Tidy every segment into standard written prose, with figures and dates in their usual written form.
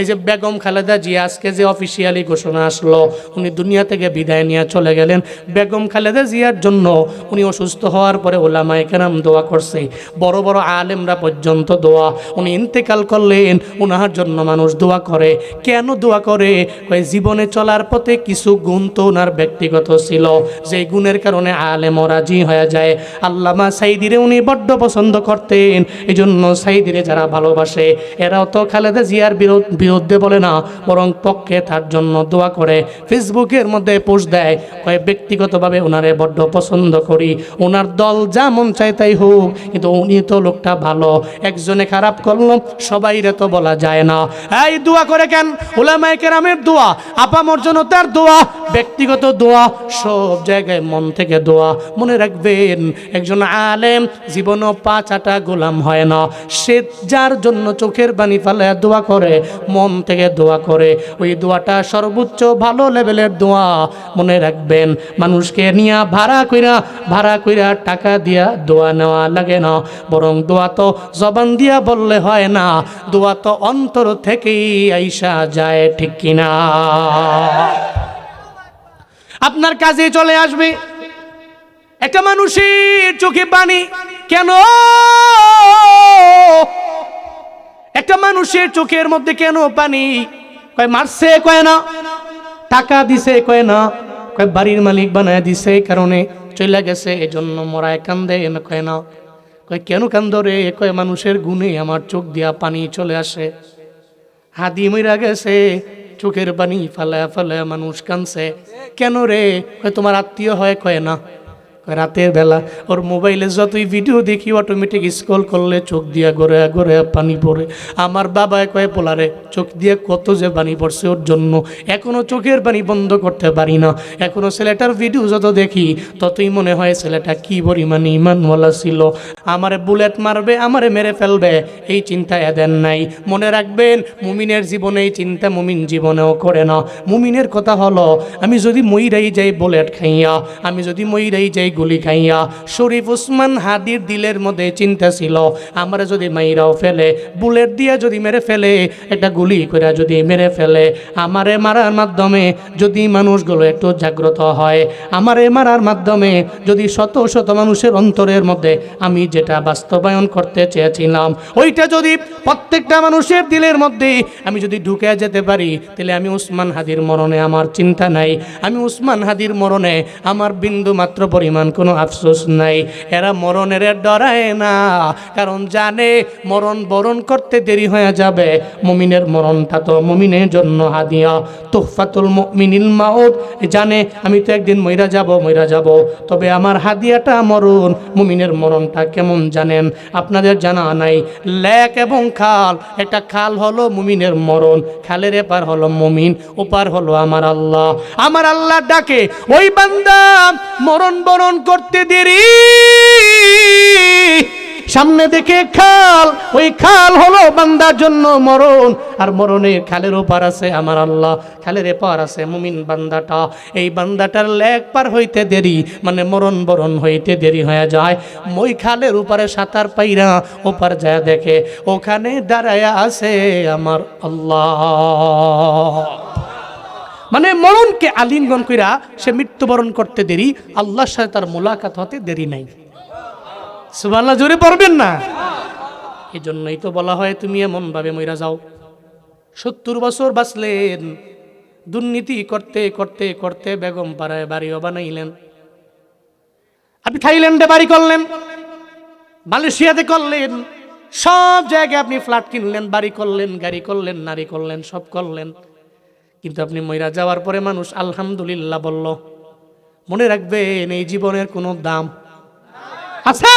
এই যে বেগম খালেদা জিয়া আজকে যে অফিসিয়ালি ঘোষণা আসলো উনি দুনিয়া থেকে বিদায় নিয়ে চলে গেলেন। বেগম খালেদা জিয়ার জন্য উনি অসুস্থ হওয়ার পরে ওলামায়ে কেরাম দোয়া করছে, বড় বড় আলেমরা পর্যন্ত দোয়া। উনি ইন্তেকাল করলেন, ওনার জন্য মানুষ দোয়া করে। কেন দোয়া করে? জীবনে চলার পথে কিছু গুণ তো ওনার ব্যক্তিগত ছিল, যে গুণের কারণে আলেম রাজি হয়ে যায়। আল্লামা সাইদিরে উনি বড্ড পছন্দ করতেন, এই জন্য সাইদিরে যারা ভালোবাসে এরাও তো খালেদা জিয়ার বিরুদ্ধে বলে না, বরং পক্ষে তার জন্য দোয়া করে। ফেসবুকের মধ্যে পোস্ট দেয়, কয় ব্যক্তিগতভাবে ওনারে বড্ড পছন্দ করি, ওনার দল যা মন চায় তাই হোক, কিন্তু উনি তো লোকটা ভালো। একজনে খারাপ করলো সবাইরে তো বলা যায় না। এই দোয়া করে কেন? উলামায়ে কেরামের দোয়া, আপামর জনতার দোয়া, ব্যক্তিগত দোয়া, সব জায়গায় মন থেকে দোয়া। মনে রাখবেন, একজন আলেম জীবনও পা চাটা গোলাম হয় না। সে যার জন্য চোখের পানি ফেলে দোয়া করে, মন থেকে দোয়া করে, ওই দোয়াটা সর্বোচ্চ ভালো লেভেলের দোয়া। মনে রাখবেন, মানুষকে নিয়ে ভাড়া কইরা টাকা দিয়া দোয়া নেওয়া লাগে না, বরং দোয়া তো জবান দিয়া বললে হয় না, দোয়া তো অন্তর থেকেই আইসা যায়, ঠিক কিনা? আপনার কাজে চলে আসবে। একটা মানুষের চোখে পানি কেন? একটা মানুষের চোখের মধ্যে কেন পানি? কয় মারছে কয় না, টাকা দিছে কয় না, কয় বাড়ির মালিক বানায় দিছে কারণে চলে গেছে এজন্য মরায় কান্দে কয় না। কয় কেন কান্দ রে? কয় মানুষের গুণে আমার চোখ দিয়া পানি চলে আসে। হাদি মইরা গেছে, চোখের পানি ফালায়া ফালায়া মানুষ কানছে। কেন রে? কয় তোমার আত্মীয় হয় কয় না। রাতের বেলা ওর মোবাইলে যতই ভিডিও দেখি অটোমেটিক স্ক্রল করলে চোখ দিয়া গড়ে গড়ে পানি পড়ে। আমার বাবায় কয় পোলারে চোখ দিয়ে কত যে পানি পড়ছে ওর জন্য, এখনো চোখের পানি বন্ধ করতে পারি না। এখনো ছেলেটার ভিডিও যত দেখি ততই মনে হয় ছেলেটা কি পরিমাণে ইমানওয়ালা ছিল। আমারে বুলেট মারবে, আমারে মেরে ফেলবে, এই চিন্তা এদের নাই। মনে রাখবেন, মুমিনের জীবনে এই চিন্তা মুমিন জীবনেও করে না। মুমিনের কথা হলো, আমি যদি মইরাই যাই বুলেট খাইয়া, আমি যদি মইরাই যাই গুলি খাইয়া। শরীফ উসমান হাদির দিলের মধ্যে চিন্তা ছিল, আমরা যদি মাইরাও ফেলে, বুলেট দিয়া যদি মেরে ফেলে, একটা গুলি করে যদি মেরে ফেলে, আমারে মারার মাধ্যমে যদি মানুষগুলো একটু জাগ্রত হয়, আমারে মারার মাধ্যমে যদি শত শত মানুষের অন্তরের মধ্যে আমি যেটা বাস্তবায়ন করতে চেয়েছিলাম ওইটা যদি প্রত্যেকটা মানুষের দিলের মধ্যে আমি যদি ঢুকে যেতে পারি, তাহলে আমি উসমান হাদির মরণে আমার চিন্তা নাই, আমি উসমান হাদির মরণে আমার বিন্দু মাত্র পরিমাণ কোনো আফসোস নাই। এরা মরণের ডরায় না, কারণ জানে মরণ বরণ করতে দেরি হয়ে যাবে। মুমিনের মরণটা তো মুমিনের জন্য হাদিয়া, তুহফাতুল মুমিনিল মাউত। জানে আমি তো একদিন মইরা যাব, তবে আমার হাদিয়াটা মরণ। মুমিনের মরণটা কেমন জানেন? আপনাদের জানা নাই। লেক এবং খাল, একটা খাল হলো মুমিনের মরণ, খালের এপার হলো মুমিন, ওপার হলো আমার আল্লাহ। আমার আল্লাহ ডাকে, ওই বান্দা মরণ বরণ করতে দেরি, সামনে দেখে খাল, ওই খাল হলো বান্দার জন্য মরণ। আর মরণের খালের ওপার আছে আমার আল্লাহ, খালের এপার আছে মুমিন বান্দাটা। এই বান্দাটার লেক পার হইতে দেরি, মানে মরণ বরণ হইতে দেরি হয়ে যায়। ওই খালের উপরে সাঁতার পাইরা ওপার যায় দেখে ওখানে দাঁড়ায়া আছে আমার আল্লাহ। মানে মরণকে আলিঙ্গন কইরা সে মৃত্যুবরণ করতে দেরি, আল্লাহর সাথে তার মোলাকাত হতে দেরি নাই। সুবহানাল্লাহ, জোরে পড়বেন না? এই জন্যই তো বলা হয় তুমি এমন ভাবে মইরা যাও। 70 বছর বাঁচলেন, দুর্নীতি করতে করতে করতে বেগম পাড়ায় বাড়িও বানাইলেন। আপনি থাইল্যান্ডে বাড়ি করলেন, মালয়েশিয়াতে করলেন, সব জায়গায় আপনি ফ্ল্যাট কিনলেন, বাড়ি করলেন, গাড়ি করলেন, নারী করলেন, সব করলেন। কিন্তু আপনি মইরা যাওয়ার পরে মানুষ আলহামদুলিল্লাহ বলল। মনে রাখবেন, এই জীবনের কোনো দাম আছে?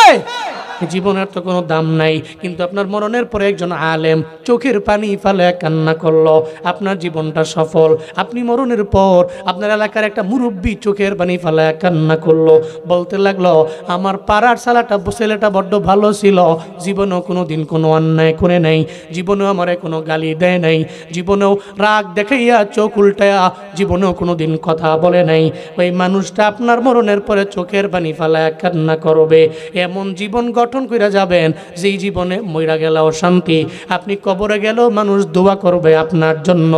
জীবনের তো কোনো দাম নাই। কিন্তু আপনার মরণের পরে একজন আলেম চোখের পানি ফেলে কান্না করলো, আপনার জীবনটা সফল। আপনি মরণের পর আপনার এলাকার একটা মুরব্বী চোখের পানি ফেলে কান্না করলো, বলতে লাগলো আমার পাড়ার ছেলেটা বড্ড ভালো ছিল, জীবনেও কোনো দিন কোনো অন্যায় করে নাই, জীবনেও আমারে কোনো গালি দেয় নাই, জীবনেও রাগ দেখাইয়া চোখ উল্টায়া জীবনেও কোনো দিন কথা বলে নাই। ওই মানুষটা আপনার মরণের পরে চোখের পানি ফেলে কান্না করবে। এমন জীবন গঠন করে যাবেন যেই জীবনে মইরা গেলেও শান্তি, আপনি কবরে গেলেও মানুষ দোয়া করবে আপনার জন্য।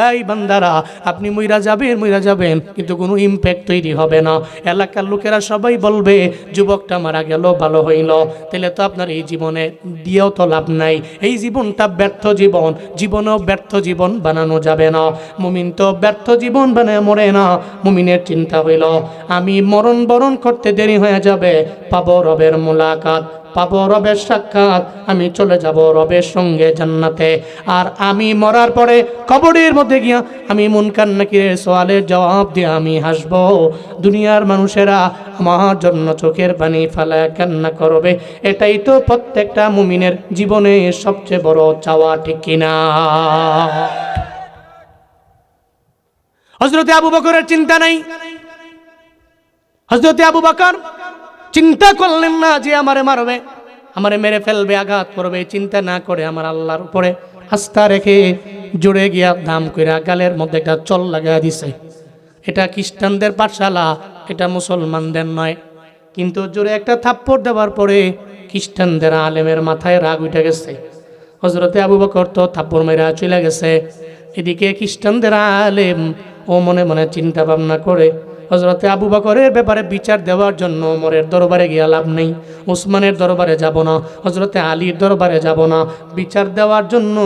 এই বান্দারা, আপনি মইরা যাবেন কিন্তু কোনো ইম্প্যাক্ট তৈরি হবে না। এলাকার লোকেরা সবাই বলবে যুবকটা মারা গেল, ভালো হইল। তাহলে তো আপনার এই জীবনে দিয়েও তো লাভ নাই। এই জীবনটা ব্যর্থ জীবন, জীবনেও ব্যর্থ জীবন বানানো যাবে না। মুমিন তো ব্যর্থ জীবন বানায় মরে না। মুমিনের চিন্তা হইল আমি মরণ বরণ করতে দেরি হয়ে যাবে, পাবো রবের মুলাকাত, পাবো রবের সাক্ষাৎ, আমি চলে যাব রবের সঙ্গে জান্নাতে। আর আমি মরার পরে কবরের মধ্যে গিয়া আমি মুনকার নাকিরের সওয়ালের জবাব দিয়ে আমি হাসবো। দুনিয়ার মানুষেরা আমার জন্য চোখের পানি ফেলায় কান্না করবে। এটাই তো প্রত্যেকটা মুমিনের জীবনে সবচেয়ে বড় চাওয়া, ঠিক কিনা? হযরতে আবু বকরের চিন্তা নাই। হযরতে আবু বকর চিন্তা করলেন না যে আমারে মারবে, আমারে মেরে ফেলবে, আঘাত করবে। চিন্তা না করে আমার আল্লাহর উপরে আস্থা রেখে জুড়ে গিয়া দাম কইরা গালের মধ্যে একটা চল লাগাই দিছে। এটা খ্রিস্টানদের পাঠশালা, এটা মুসলমানদের নয়। কিন্তু জোরে একটা থাপ্পড় দেওয়ার পরে খ্রিস্টানদের আলেমের মাথায় রাগ উঠে গেছে। হযরতে আবু বকর তো থাপ্পড় মেরা চলে গেছে। এদিকে খ্রিস্টানদের আলেম ও মনে মনে চিন্তা ভাবনা করে হযরতে আবু বকরের ব্যাপারে বিচার দেওয়ার জন্য ওমরের দরবারে গিয়ে লাভ নেই, উসমানের দরবারে যাব না, হযরতে আলীর দরবারে যাব না। বিচার দেওয়ার জন্য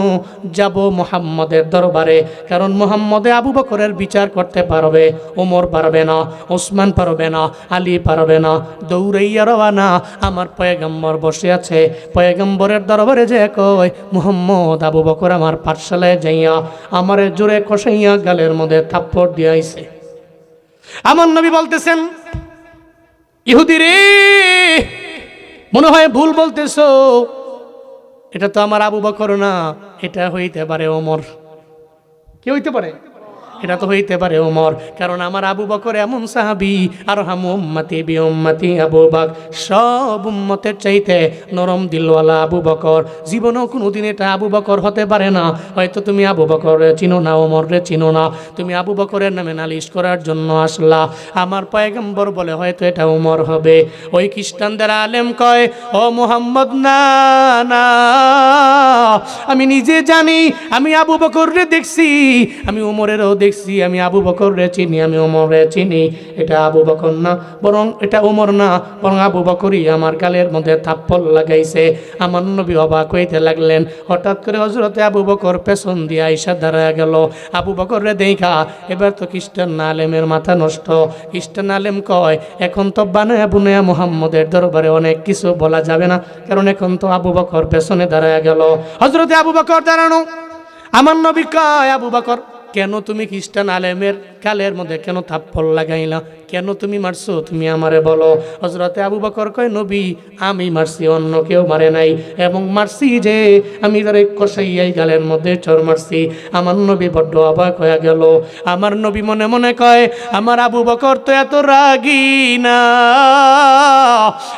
যাব মুহাম্মদের দরবারে। কারণ মুহাম্মদে আবু বকরের বিচার করতে পারবে, ওমর পারবে না, উসমান পারবে না, আলী পারবে না। দৌড়াইয়া রওয়ানা, আমার পয়গম্বর বসে আছে। পয়গম্বরের দরবারে যে কয় মুহাম্মদ আবু বকর আমার পাঠশালায় যাইয়া আমারে জোরে কষাইয়া গালের মধ্যে থাপ্পড় দিয়ে আইছে। আমার নবী বলতেছেন, ইহুদি রে, মনে হয় ভুল বলতেছো, এটা তো আমার আবু বকর না, এটা হইতে পারে ওমর। কি হইতে পারে? এটা তো হইতে পারে ওমর। কারণ আমার আবু বকর এমন সাহাবী, আর হাম উম্মতি বি উম্মতি আবু বকর, সব উম্মতের চাইতে নরম দিলওয়ালা আবু বকর। জীবনেও কোনোদিন এটা আবু বকর হতে পারে না। হয়তো তুমি আবু বকরের চিনো না, ওমরের চিনো না, তুমি আবু বকরের নামে নালিশ করার জন্য আসলা। আমার পয়গম্বর বলে হয়তো এটা ওমর হবে। ওই খ্রিস্টানদের আলেম কয়, ও মুহাম্মদ, না না, আমি নিজে জানি, আমি আবু বকররে দেখছি, আমি ওমরেরও দেখছি, আমি আবু বকররে চিনি, আমি ওমরে চিনি। এটা আবু বকর না, বরং এটা ওমর না, বরং আবু বকরই আমার গালের মধ্যে থাপ্পড় লাগাইছে। আমার নবী অবাক হইতে লাগলেন। হঠাৎ করে হযরতে আবু বকর পেছন দিয়ে আইসা দাঁড়ায় গেল। আবু বকররে দেখা এবার তো খ্রিস্টান আলেমের মাথা নষ্ট। খ্রিস্টান আলেম কয়, এখন তো বানায়া বুনায়া মুহাম্মদের দরবারে অনেক কিছু বলা যাবে না, কারণ এখন তো আবু বকর পেছনে দাঁড়ায় গেল। হযরতে আবু বকর দাঁড়ানো। আমার নবী কয়, আবু বকর, কেন তুমি খ্রিস্টান আলেমের গালের মধ্যে কেন থাপ্পড় লাগাইলা? কেন তুমি মারছো? তুমি আমারে বলো। হযরতে আবু বকর কয়, নবী, আমি মারছি, অন্য কেউ মারে নাই, এবং মারছি যে আমি তারে কষাইয়াই গালের মধ্যে চর মারছি। আমার নবী বড্ড অবাক হয়ে গেল। আমার নবী মনে মনে কয়, আমার আবু বকর তো এত রাগী না,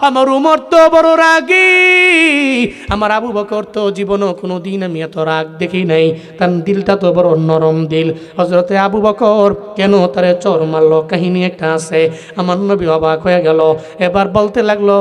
আমার উমর তো বড় রাগী। আমার আবু বকর তো জীবনও কোনো দিন আমি এত রাগ দেখি নাই, তার দিলটা তো বড় নরম দিল। হযরতে আবু বকর কেন তারে চর মারলো, কাহিনী একটা আছে। আমার নবী অবাক হয়ে গেল। এবার বলতে লাগলো,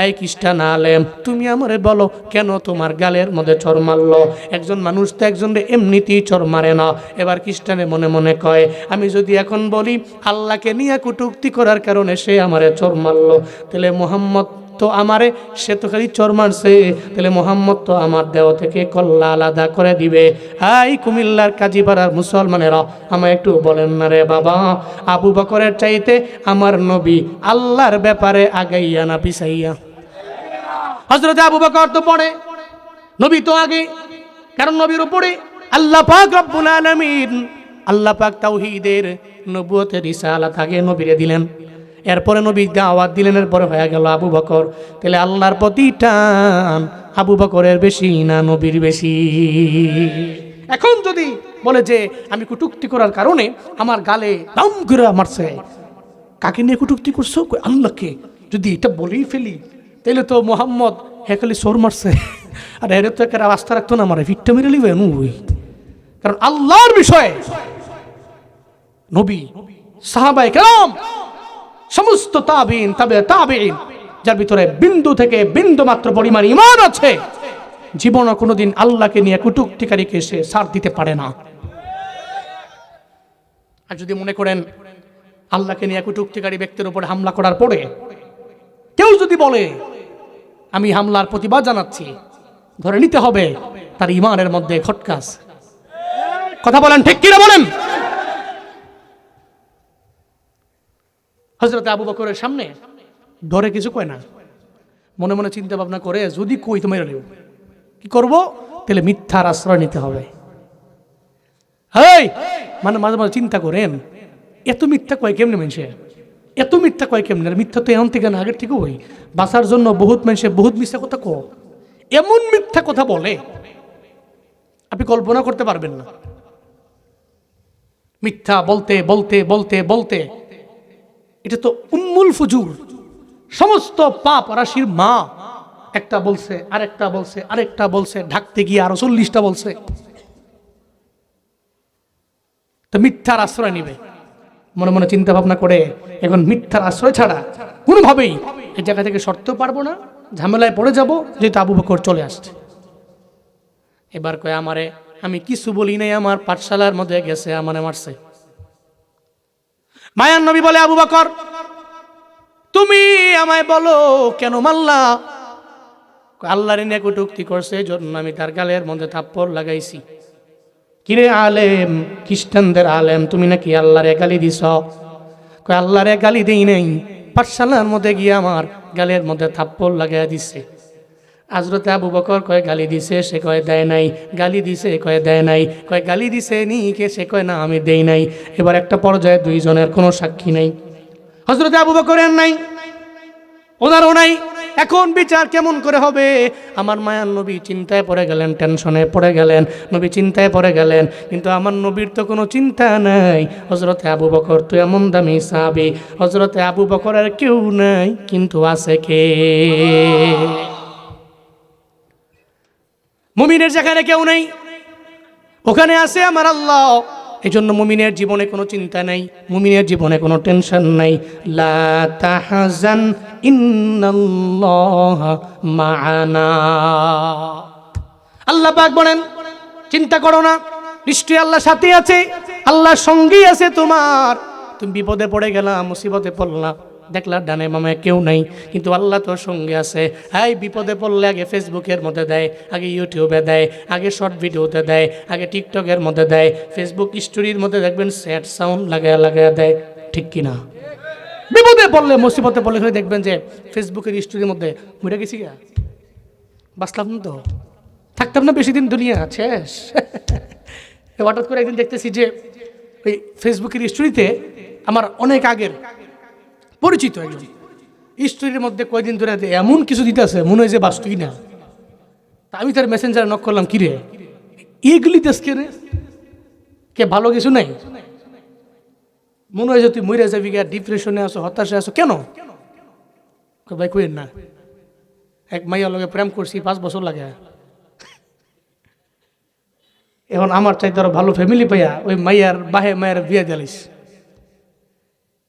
এই খ্রিস্টান আলেম, তুমি আমারে বলো কেন তোমার গালের মধ্যে চর মারলো? একজন মানুষ তো একজনের এমনিতেই চর মারে না। এবার খ্রিস্টানে মনে মনে কয়, আমি যদি এখন বলি আল্লাহকে নিয়ে কটূক্তি করার কারণে সে আমারে চর মারলো, তাহলে মুহাম্মদ তো আমারে, সে তো খালি চর মারছে, তাহলে মুহাম্মদ তো আমার দেহ থেকে কল্লা আলাদা করে দিবে। হাই কুমিল্লার কাজীপাড়ার মুসলমানেরা, আমায় একটু বলেন না রে বাবা, আবু বকরের চাইতে আমার নবী আল্লাহর ব্যাপারে আগাইয়া না পিছাইয়া? হযরত আবু বকর তো পড়ে, নবী তো আগে। কারণ নবীর উপরে আল্লাহ পাক রব্বুল আলামিন, আল্লাহ পাক তাওহীদের নবুয়তের রিসালাত আগে নবীরে দিলেন, এরপরে নবী দাওয়াত দিলেন, এরপরে হয়ে গেল আবু বকর। তাহলে আল্লাহর প্রতি টান আবু বকরের বেশি না নবীর বেশি? এখন যদি বলে যে আমি কটূক্তি করার কারণে আমার গালে দাম করে মারছে, কাকে নিয়ে কটূক্তি করছো? আল্লাহকে। যদি এটা বলেই ফেলি তাহলে তো মুহাম্মদ হেকালি সোর মারছে, আর এর তো একটা আস্থা রাখতো না, আমার ভিটটা মেরে লিবে ওই। কারণ আল্লাহর বিষয়ে নবী, সাহাবায়ে কেরাম, সমস্ত তাবিঈন, তাবে তাবিঈন যার ভিতরে বিন্দু থেকে বিন্দু মাত্র পরিমাণ ঈমান আছে, জীবনে কোনোদিন আল্লাহকে নিয়ে কটূক্তিকারীকে সে ছাড় দিতে পারে না। আর যদি মনে করেন আল্লাহকে নিয়ে কটূক্তিকারী ব্যক্তির উপরে হামলা করার পরে কেউ যদি বলে আমি হামলার প্রতিবাদ জানাচ্ছি, ধরে নিতে হবে তার ঈমানের মধ্যে খটকা আছে। কথা বলেন ঠিক কিনা বলেন? হযরত আবু বকরের সামনে ডরে কিছু কয় না, মনে মনে চিন্তা ভাবনা করে যদি কই তো মেরে নেব, কি করব? তাহলে মিথ্যার আশ্রয় নিতে হবে। মানে মাঝে মাঝে চিন্তা করেন এত মিথ্যা কয় কেমনে মানুষে, এত মিথ্যা কয় কেমনে? মিথ্যা তো এমন থেকে না, আগের থেকে হই বাঁচার জন্য বহুত মানুষে বহুত মিথ্যা কথা কো, এমন মিথ্যা কথা বলে আপনি কল্পনা করতে পারবেন না। মিথ্যা বলতে বলতে বলতে বলতে এটা তো উম্মুল ফুজুর, সমস্ত পাপ রাশির মা। একটা বলছে আরেকটা বলছে আরেকটা বলছে, ঢাকতে গিয়ে আরো 40টা বলছে। তো মিথ্যার আশ্রয় নিবে, মনে মনে চিন্তা ভাবনা করে এখন মিথ্যার আশ্রয় ছাড়া কোনোভাবেই এই জায়গা থেকে সরতেও পারবো না, ঝামেলায় পড়ে যাব, যেহেতু আবু বকর চলে আসছে। এবার কয় আমারে, আমি কিছু বলি নাই, আমার পাঠশালার মধ্যে গেছে আমারে মারছে। মায়ার নবী বলে আবু বকর তুমি আমায় বলো কেন মারলা? আল্লাহর নিয়ে কটূক্তি করছে জন্য আমি তার গালের মধ্যে থাপ্পড় লাগাইছি। কিরে আলেম, খ্রিস্টানদের আলেম, তুমি নাকি আল্লাহরে গালি দিছ? কয় আল্লাহরে গালি দেই নাই, পাঠশালার মধ্যে গিয়ে আমার গালের মধ্যে থাপ্পড় লাগাইয়া দিছে। হযরতে আবু বকর কয় গালি দিছে, সে কয় দেয় নাই। গালি দিছে, কয় দেয় নাই। কয় গালি দিছে নি কে? সে কয় না আমি দেই নাই। এবার একটা পর্যায়ে দুইজনের কোনো সাক্ষী নাই, হযরতে আবু বকরের নাই, ওনারও নাই। এখন বিচার কেমন করে হবে? আমার মায়ার নবী চিন্তায় পড়ে গেলেন, টেনশনে পড়ে গেলেন, নবী চিন্তায় পড়ে গেলেন। কিন্তু আমার নবীর তো কোনো চিন্তা নাই। হযরতে আবু বকর তো এমন দামি সাহাবী, হযরতে আবু বকরের কেউ নাই, কিন্তু আছে কে? মুমিনের যেখানে কেউ নেই ওখানে আছে আমার আল্লাহ। এই জন্য মুমিনের জীবনে কোনো চিন্তা নাই, মুমিনের জীবনে কোনো টেনশন নাই। লা তাহজান ইন্নাল্লাহ মা'ানা। আল্লাহ পাক বলেন চিন্তা করো না, নিশ্চয়ই আল্লাহ সাথে আছে, আল্লাহর সঙ্গেই আছে তোমার। তুমি বিপদে পড়ে গেলা, মুসিবতে পড়লা, দেখলা ডানে মামে কেউ নাই, কিন্তু আল্লাহ তোর সঙ্গে আছে। হাই বিপদে পড়লে আগে ফেসবুকের মধ্যে দেয়, আগে ইউটিউবে দেয়, আগে শর্ট ভিডিওতে দেয়, আগে টিকটকের মধ্যে দেয়, ফেসবুক স্টোরির মধ্যে দেখবেন স্যাড সাউন্ড লাগায় লাগায় দেয়, ঠিক কিনা? বিপদে পড়লে মুসিবতে পড়লে দেখবেন যে ফেসবুকের স্টোরির মধ্যে মরে গেছি গা, বাঁচলাম না তো, থাকতাম না বেশি দিন, দুনিয়া শেষ। হঠাৎ করে একদিন দেখতেছি যে ওই ফেসবুকের স্টোরিতে আমার অনেক আগের পরিচিত একজন স্টোরির মধ্যে কয়দিন ধরে এমন কিছু দিতে আছে মনে হয় যে বাস্তবই না। তা আমি তার মেসেঞ্জারে নক করলাম, কিরে এগুলি দেশকে রে, কে ভালো কিছু নাই? মনে হয় যে তুই মরে যাবি গা, ডিপ্রেশনে আছো, হতাশে আছো, কেন? ভাই কইেন না, এক মাইয়ার লগে প্রেম করছি 5 বছর লাগে, এখন আমার চাইতে আরো ভালো ফ্যামিলি পাইয়া ওই মাইয়ার বাহে মায়ের বিয়ে দিলিস।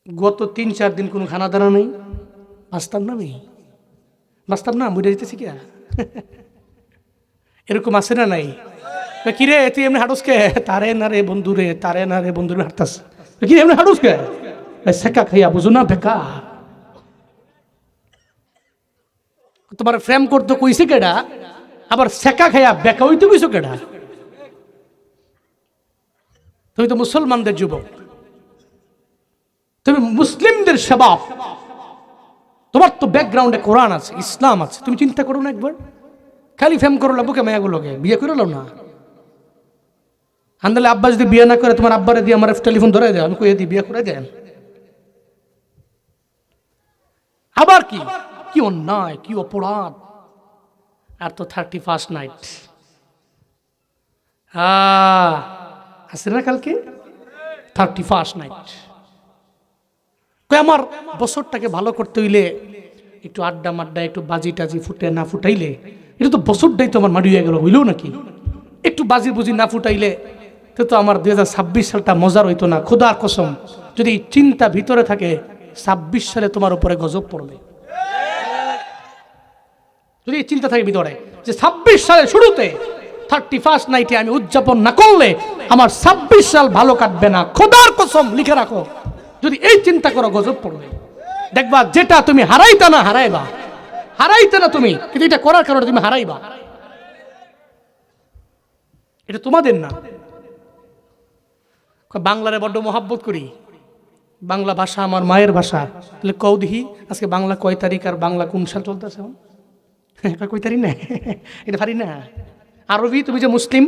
গত 3-4 দিন কোনো খানা দানা নেই, বাঁচতাম না, আমি বাঁচতাম না, মরে যেতেছি কি? এরকম আছে না নাই? কিরে তুই এমনি হাঁটুস কে? তারে না রে বন্ধুরে, তারে না রে বন্ধুরে হাঁটতাস, কি এমনি হাঁটুস কে? শেখা খাইয়া বুঝো না বেকা, তোমার ফ্রেম করতে কইছে কেডা, আবার শেখা খাইয়া বেকা হইতে কইছো কেডা? তুমি তো মুসলমানদের যুবক, তুমি মুসলিমদের স্বভাব, তোমার তো ব্যাকগ্রাউন্ডে কোরআন আছে, ইসলাম আছে, তুমি চিন্তা করো না একবার? খালি ফেম করো বুকে মেয়াগুলোকে বিয়ে করে লো না। আন্দালে আব্বা যদি বিয়ে না করে তোমার আব্বারে দিয়ে আমার টেলিফোন ধরে দেয়, আমি কই দিই বিয়ে করে দেন। আবার কি কি অন্যায়, কি অপরাধ! আর তো 31st নাইট আছে না, কালকে 31st নাইট। আমার বছরটাকে ভালো করতে হইলে একটু আড্ডা মাড্ডা, একটু বাজি টাজি ফুটে না ফুটাইলে, এটা তো বছরটাই তো আমার মারি হয়ে গেল, হইলেও নাকি? একটু বাজি বুঝি না ফুটাইলে তো আমার 2026 সালটা মজার হইতো না। খোদার কসম, যদি চিন্তা ভিতরে থাকে 26 সালে তোমার উপরে গজব পড়বে। যদি এই চিন্তা থাকে ভিতরে যে 26 সালের শুরুতে 31st নাইটে আমি উদযাপন না করলে আমার 26 সাল ভালো কাটবে না, খোদার কসম লিখে রাখো। যদি এই চিন্তা করো গজব পড়বে। দেখবা যেটা তুমি হারাইতে না হারাইবা, হারাইতে না তুমি, কিন্তু এটা করার কারণে তুমি হারাইবা। এটা তোমাদের না। বাংলারে বড্ড মহাব্বত করি, বাংলা ভাষা আমার মায়ের ভাষা। তাহলে কও দিহি আজকে বাংলা কয় তারিখ আর বাংলা কোন সাল চলতেছে? কয় তারিখ না, এটা পারি না। আরবি তুমি যে মুসলিম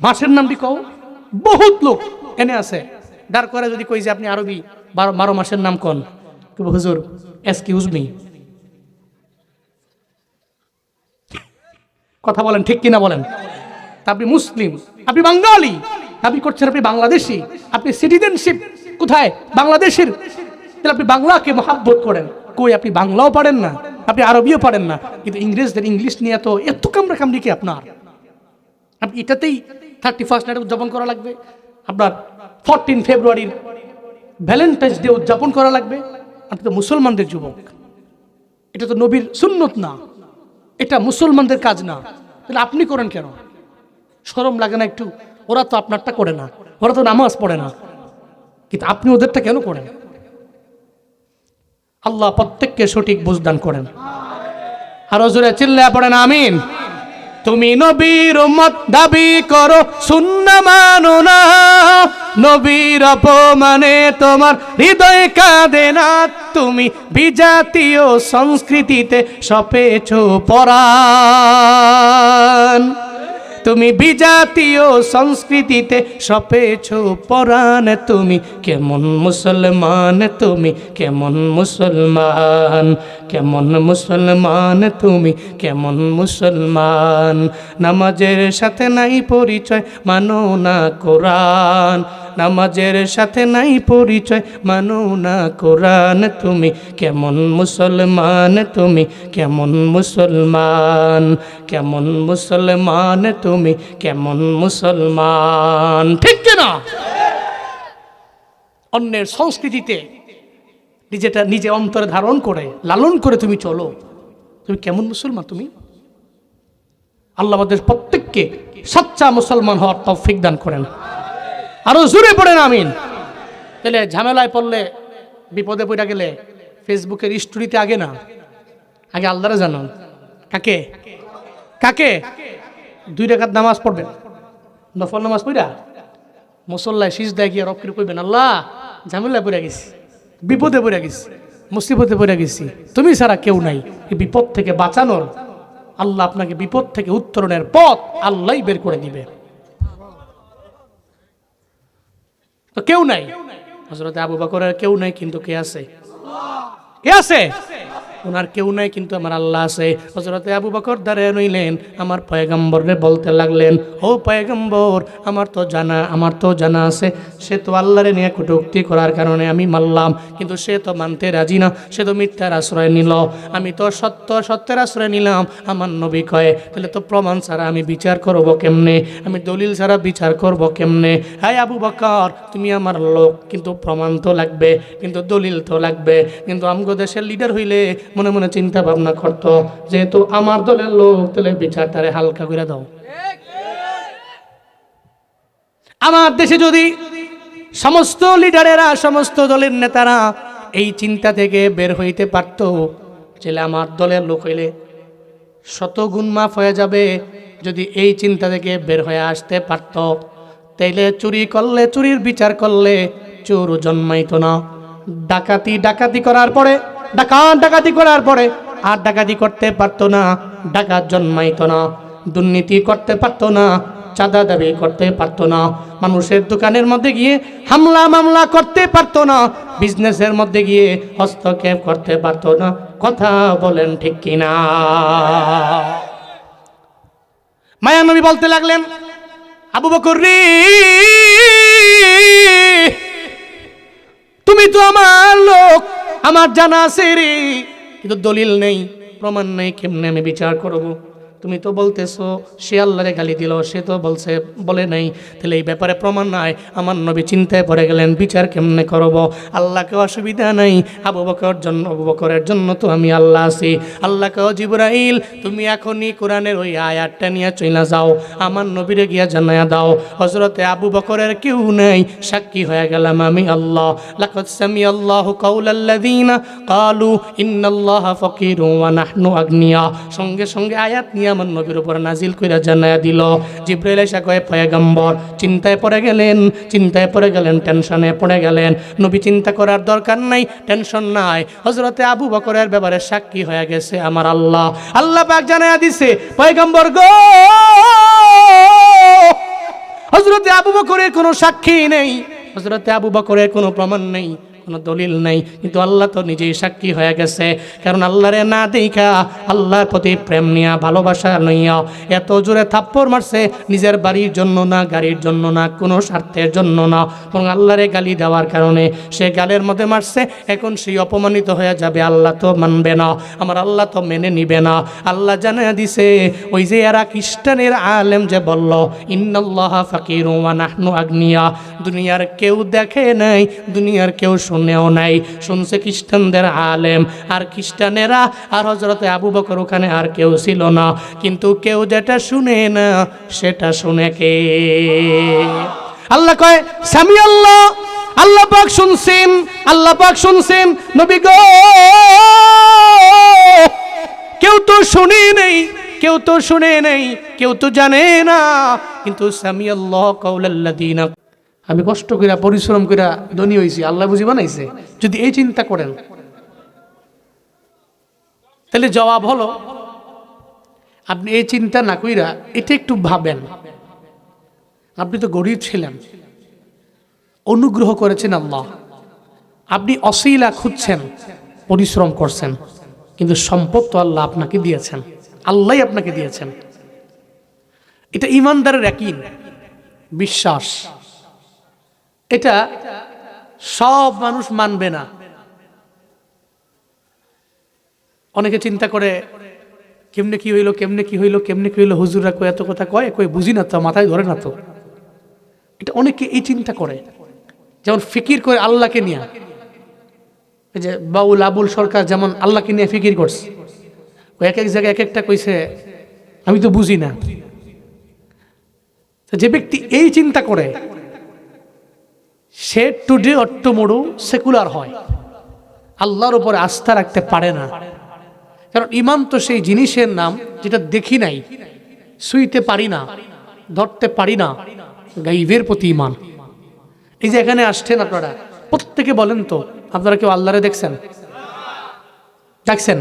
মাসের নামটি কও, বহুত লোক এনে আছে দাঁড় করে যদি কই যে আপনি আরবি 12 মাসের নাম কোন, হুজুর এক্সকিউজ মি। কথা বলেন ঠিক কিনা বলেন? তা আপনি মুসলিম, আপনি বাঙালি, আপনি করছেন আপনি বাংলাদেশি, আপনি সিটিজেনশিপ কোথায়? বাংলাদেশের। তাহলে আপনি বাংলাকে মহাব্বত করেন, কই আপনি বাংলাও পারেন না, আপনি আরবিও পারেন না, কিন্তু ইংরেজদের ইংলিশ নিয়ে তো এত কামড়ি কি আপনার? আপনি এটাতেই 31st নাইট উদযাপন করা লাগবে, আপনার 14 ফেব্রুয়ারির ভ্যালেন্টাইন্স ডে উদযাপন করা লাগবে। আপনি তো মুসলমানদের যুবক, এটা তো নবীর সুন্নত না, এটা মুসলমানদের কাজ না, তাহলে আপনি করেন কেন? শরম লাগে না একটু? ওরা তো আপনারটা করে না, ওরা তো নামাজ পড়ে না, কিন্তু আপনি ওদেরটা কেন করেন? আল্লাহ প্রত্যেককে সঠিক বুঝদান করেন। আরো জোরে চিল্লায়া পড়েন আমিন। তুমি নবীর উম্মত দাবি করো, সুন্নাহ মানো না, নবীর অপমানে তোমার হৃদয় কাঁদে না, তুমি বিজাতীয় সংস্কৃতিতে সপেছো পরাণ, তুমি বিজাতীয় সংস্কৃতিতে সপেছো পরাণ, তুমি কেমন মুসলমান, তুমি কেমন মুসলমান, কেমন মুসলমান, তুমি কেমন মুসলমান, নামাজের সাথে নাই পরিচয় মানো না কোরআন, নামাজের সাথে নাই পরিচয় মানো না কোরআন, তুমি কেমন মুসলমান, তুমি কেমন মুসলমান, কেমন মুসলমান, তুমি কেমন মুসলমান। ঠিক কিনা? অন্যের সংস্কৃতিতে নিজেটা নিজে অন্তরে ধারণ করে লালন করে তুমি চলো, তুমি কেমন মুসলমান? তুমি আল্লাহ আমাদের প্রত্যেককে সচ্চা মুসলমান হওয়ার তৌফিক দান করেন। আরো জোরে পড়েন আমিন। তাহলে ঝামেলায় পড়লে, বিপদে পড়ে গেলে ফেসবুকের স্টোরিতে আগে না, আগে আল্লাহরে জানান। কাকে? কাকে? 2 রাকাত নামাজ পড়বেন, নফল নামাজ পড়া মুসল্লায় সিজদায় গিয়ে রব করে কইবেন, আল্লাহ ঝামেলায় পড়ে গেছি, বিপদে পড়ে গেছি, মুসিবতে পড়ে গেছি, তুমি ছাড়া কেউ নাই। এই বিপদ থেকে বাঁচানোর আল্লাহ আপনাকে বিপদ থেকে উত্তরণের পথ আল্লাহই বের করে দিবে। তো কেউ নাই, হযরত আবু বকরের কেউ নাই, কিন্তু কে আছে? কে আছে? ওনার কেউ নাই, কিন্তু আমার আল্লাহ আছে। হযরতে আবু বকর দাঁড়িয়ে রইলেন, আমার পয়গম্বরে বলতে লাগলেন, ও পয়গম্বর, আমার তো জানা আছে, সে তো আল্লাহরে নিয়ে কটূক্তি করার কারণে আমি মানলাম, কিন্তু সে তো মানতে রাজি না, সে তো মিথ্যার আশ্রয় নিল, আমি তো সত্যের আশ্রয় নিলাম। আমার নবী কয়, তাহলে তো প্রমাণ ছাড়া আমি বিচার করব কেমনে, আমি দলিল ছাড়া বিচার করব কেমনে? হায় আবু বকর, তুমি আমার লোক, কিন্তু প্রমাণ তো লাগবে, কিন্তু দলিল তো লাগবে। কিন্তু আমগো দেশের লিডার হইলে মনে মনে চিন্তা ভাবনা করতো, যেহেতু আমার দলের লোক, তাহলে বিচারটারে হালকা করে দাও। আমার দেশে যদি সমস্ত লিডারেরা, সমস্ত দলের নেতারা এই চিন্তা থেকে বের হইতে পারত, তাহলে আমার দলের লোক হইলে 100 গুণ মাফ হয়ে যাবে। যদি এই চিন্তা থেকে বের হয়ে আসতে পারত, তাইলে চুরি করলে, চুরির বিচার করলে চোর জন্মাইতো না। ডাকাতি করার পরে, ডাকাতি করার পরে আর ডাকাতি করতে পারতো না, ডাকাত জন্মাইতো না। দুর্নীতি করতে পারতো না, চাঁদা দাবি করতে পারতো না, মানুষের দোকানের মধ্যে গিয়ে হামলা মামলা করতে পারতো না, বিজনেসের মধ্যে গিয়ে হস্তক্ষেপ করতে পারতো না। কথা বলেন ঠিক কিনা? মায়া নবী বলতে লাগলেন, আবু বকর রে, তুমি তো আমার লোক, আমার জানা আছে রে, কিন্তু দলিল নেই, প্রমাণ নেই, কেমনে আমি বিচার করব? তুমি তো বলতেছো সে আল্লাহরে গালি দিল, সে তো বলে নাই, তাহলে এই ব্যাপারে প্রমাণ নাই। আমার নবী চিন্তায় পড়ে গেলেন বিচার কেমনে করব। আল্লাহকে অসুবিধা নাই, আবু বকরের জন্য তো আমি আল্লাহ আছি। আল্লাহকে জিবরাইল তুমি এখনই কোরআনের ওই আয়াতটা নিয়ে চলে যাও, আমার নবীরে গিয়া জানায়া দাও হযরতে আবু বকরের কেউ নেই, সাক্ষী হয়ে গেলাম আমি আল্লাহ। লাকাদ সামিআল্লাহু কাওলাল্লাযীনা ক্বালু ইন্নাল্লাহা ফাকীরুন ওয়া নাহনু আগনিয়া। সঙ্গে সঙ্গে আয়াত নিয়ে আমার নবীর উপর নাজিল কইরা জানায়া দিল। জিবরাইল এসে কয় পয়গম্বর চিন্তায় পড়ে গেলেন, টেনশনে পড়ে গেলেন। নবী চিন্তা করার দরকার নাই, টেনশন নাই, হযরতে আবু বকরের ব্যাপারে সাক্ষী হয়ে গেছে আমার আল্লাহ। আল্লাহ পাক জানায়া দিছে পয়গম্বর গো, হযরতে আবু বকরের কোনো সাক্ষী নেই, হযরতে আবু বকরের কোনো প্রমাণ নেই, কোনো দলিল নাই, কিন্তু আল্লাহ তো নিজেই সাক্ষী হয়ে গেছে। কারণ আল্লাহরে না দেখা, আল্লাহর প্রতি প্রেম নিয়া, ভালোবাসা লইয়া এত জোরে থাপ্পড় মারছে, নিজের বাড়ির জন্য না, গাড়ির জন্য না, কোনো স্বার্থের জন্য না, এবং আল্লাহরে গালি দেওয়ার কারণে সে গালের মধ্যে মারছে। এখন সেই অপমানিত হয়ে যাবে, আল্লাহ তো মানবে না, আমার আল্লাহ তো মেনে নিবে না। আল্লাহ জানিয়ে দিছে ওই যে এরা খ্রিস্টানের আলেম যে বলল ইন্নাল্লাহা ফাকীরুন ওয়া নাহনু আগনিয়া, দুনিয়ার কেউ দেখে নাই, দুনিয়ার কেউ শুনেও নাই, শুনছে খ্রিস্টানদের আলেম আর খ্রিস্টানেরা, আর হযরতে আবু বকর ওখানে আর কেউ ছিল না। কিন্তু কেউ যেটা শুনে না সেটা শুনে কে? আল্লাহ কয় সামি আল্লাহ, আল্লাহ পাক শুনছেন, আল্লাহ পাক শুনছেন। নবী গো কেউ তো শুনে নেই, কেউ তো শুনে নেই, কেউ তো জানে না, কিন্তু সামি আল্লাহ কাওলাল্লাযীনা। আমি কষ্ট কইরা পরিশ্রম কইরা ধনী হইছি, আল্লাহ বুঝি বানাইছে। যদি এই চিন্তা করেন তাহলে জবাব হলো আপনি এই চিন্তা না কইরা এটা একটু ভাবেন। আপনি তো গরিব ছিলেন, অনুগ্রহ করেছেন আল্লাহ, আপনি অসিলা খুঁজছেন, পরিশ্রম করছেন, কিন্তু সম্পদ তো আল্লাহ আপনাকে দিয়েছেন, আল্লাহই আপনাকে দিয়েছেন। এটা ঈমানদারের ইয়াকিন, বিশ্বাস। এটা সব মানুষ মানবে না। অনেকে চিন্তা করে কেমনে কি হইলো, কেমনে কি হইলো, কেমনে কি হইলো, হুজুররা কয় এত কথা কয়, কই বুঝি না তো, মাথায় ধরে না তো। এটা অনেকে এই চিন্তা করে, যেমন ফিকির করে আল্লাহকে নিয়ে। এই যে বাউল আবুল সরকার যেমন আল্লাহকে নিয়ে ফিকির করছে, এক এক জায়গায় এক একটা কইছে আমি তো বুঝি না। যে ব্যক্তি এই চিন্তা করে সে টুডে অর টুমরো সেকুলার হয়, আল্লাহর উপরে আস্থা রাখতে পারে না। কারণ ঈমান তো সেই জিনিসের নাম যেটা দেখি নাই, ছুঁইতে পারি না, ধরতে পারি না, গাইবের প্রতি ঈমান। এই যে এখানে আসছেন আপনারা প্রত্যেকে বলেন তো আপনারা কেউ আল্লাহরে দেখছেন? দেখছেন?